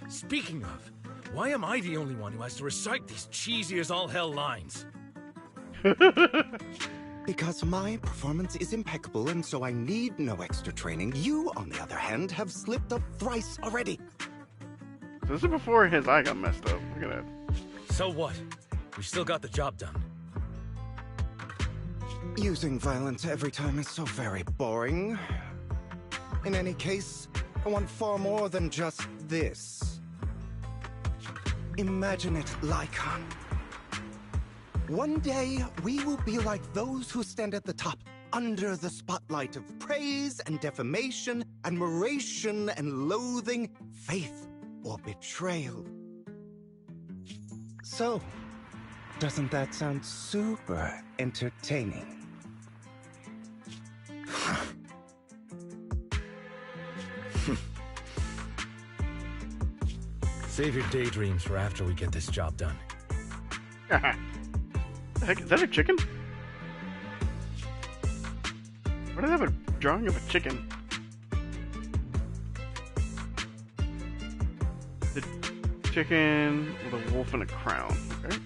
Speaking of, why am I the only one who has to recite these cheesy as all hell lines? Because my performance is impeccable, and so I need no extra training. You, on the other hand, have slipped up thrice already. So this is before his eye got messed up. Look at that. So what? We still got the job done. Using violence every time is so very boring. In any case, I want far more than just this. Imagine it, Lycaon. One day, we will be like those who stand at the top, under the spotlight of praise and defamation, admiration and loathing, faith or betrayal. So, doesn't that sound super entertaining? Save your daydreams for after we get this job done. Heck, is that a chicken? Why do they have a drawing of a chicken? The chicken with a wolf and a crown, okay?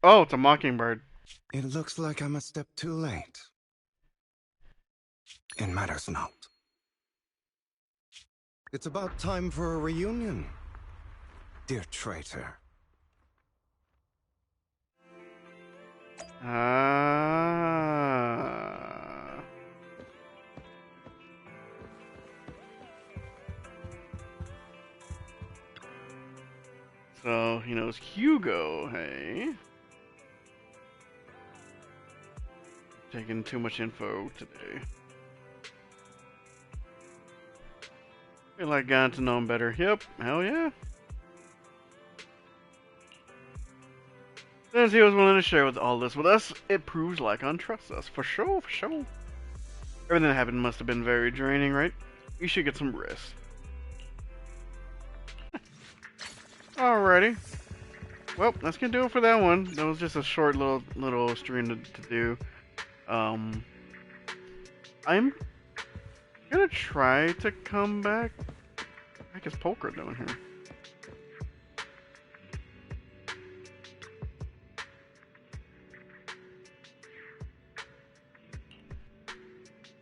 Oh, it's a mockingbird. It looks like I'm a step too late. It matters not. It's about time for a reunion, dear traitor. So he knows Hugo, hey? Taking too much info today. Feel like gotten to know him better. Yep, hell yeah. Since he was willing to share with all this with us, it proves Lycaon trusts us. For sure, for sure. Everything that happened must have been very draining, right? You should get some rest. Alrighty. Well, that's gonna do it for that one. That was just a short little stream to do. I'm gonna try to come back. What the heck is Poker doing here?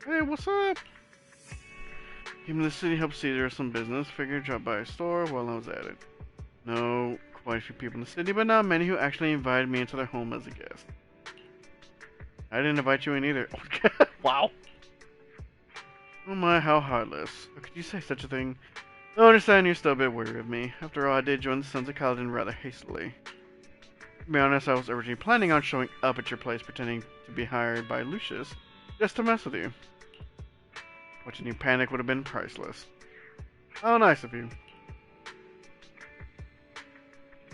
Hey, what's up? Came to the city, helped see there was some business. Figured drop by a store while I was at it. No, quite a few people in the city, but not many who actually invited me into their home as a guest. I didn't invite you in either. Wow. Oh my, how heartless. How could you say such a thing? I understand you're still a bit wary of me. After all, I did join the Sons of Kaladin rather hastily. To be honest, I was originally planning on showing up at your place pretending to be hired by Lucius, just to mess with you. Watching you panic would have been priceless. How nice of you.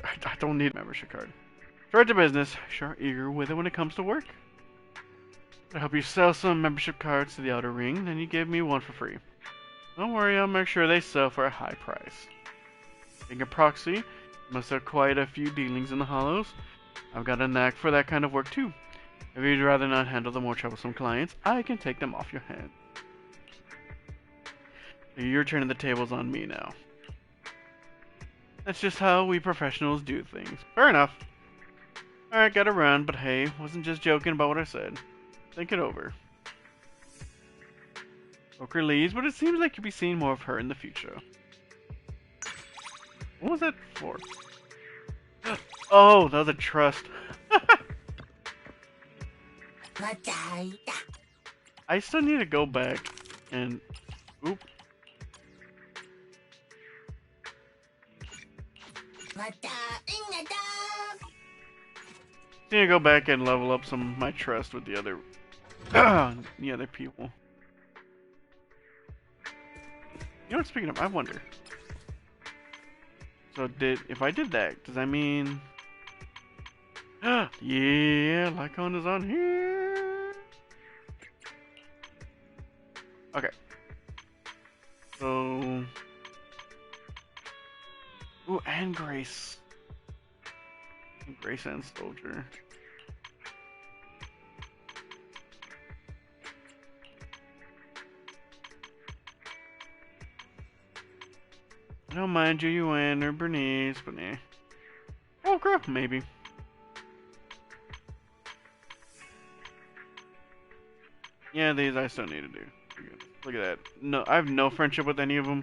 I don't need a membership card. Straight to business. Sure eager with it when it comes to work. I hope you sell some membership cards to the Outer Ring, then you give me one for free. Don't worry, I'll make sure they sell for a high price. Being a proxy, you must have quite a few dealings in the Hollows. I've got a knack for that kind of work too. If you'd rather not handle the more troublesome clients, I can take them off your hands. So you're turning the tables on me now. That's just how we professionals do things. Fair enough. Alright, gotta run, but hey, wasn't just joking about what I said. Think it over. Poker leaves, but it seems like you'll be seeing more of her in the future. What was that for? Oh, that was a trust. I still need to go back and Oop. Need to go back and level up some of my trust with the other people. You know what, speaking of, I wonder. So if I did that, does that mean yeah, Lycaon is on here. Okay. So ooh, and Grace. Grace and Soldier. I don't mind Julian or Bernice, but nah. Oh crap, maybe. Yeah, these I still need to do. Look at that. No, I have no friendship with any of them.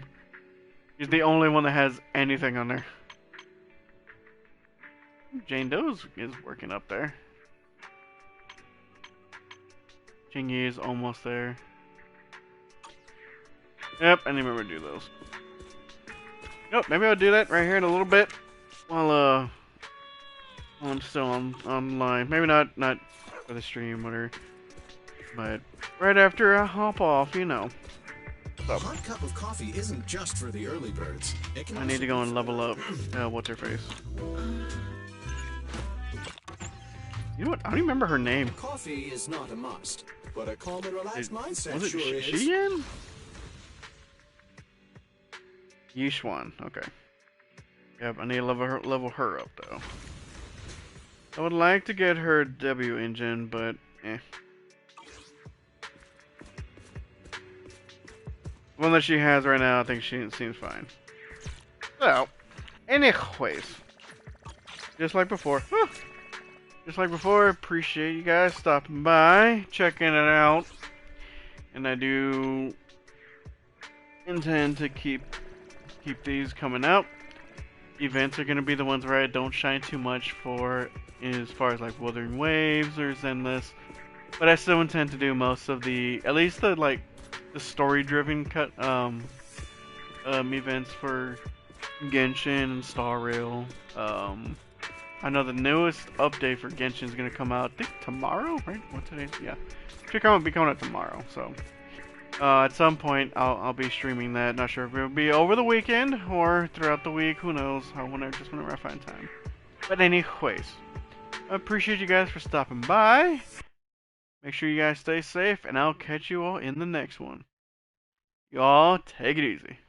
He's the only one that has anything on there. Jane Doe is working up there. Chingy is almost there. Yep, I didn't remember to do those. Yep, maybe I'll do that right here in a little bit while I'm still online. Maybe not for the stream, whatever. But right after I hop off, you know. So, a hot cup of coffee isn't just for the early birds. I need to go and level up. What's her face? You know what? I don't even remember her name. Coffee is not a must, but a calm and relaxed mindset was it sure is. Xian? Yishuan. Okay. Yep, I need to level her up though. I would like to get her W engine, but eh. The one that she has right now, I think she seems fine. So, anyways, just like before. Just like before, appreciate you guys stopping by, checking it out, and I do intend to keep these coming out. Events are going to be the ones where I don't shine too much for, as far as like Wuthering Waves or Zenless, but I still intend to do most of the, at least the like the story-driven events for Genshin and Star Rail. I know the newest update for Genshin is going to come out, I think tomorrow, right? What today? Yeah. Should be coming out tomorrow, so. At some point, I'll be streaming that. Not sure if it'll be over the weekend or throughout the week. Who knows? Whenever I find time. But anyways, I appreciate you guys for stopping by. Make sure you guys stay safe, and I'll catch you all in the next one. Y'all, take it easy.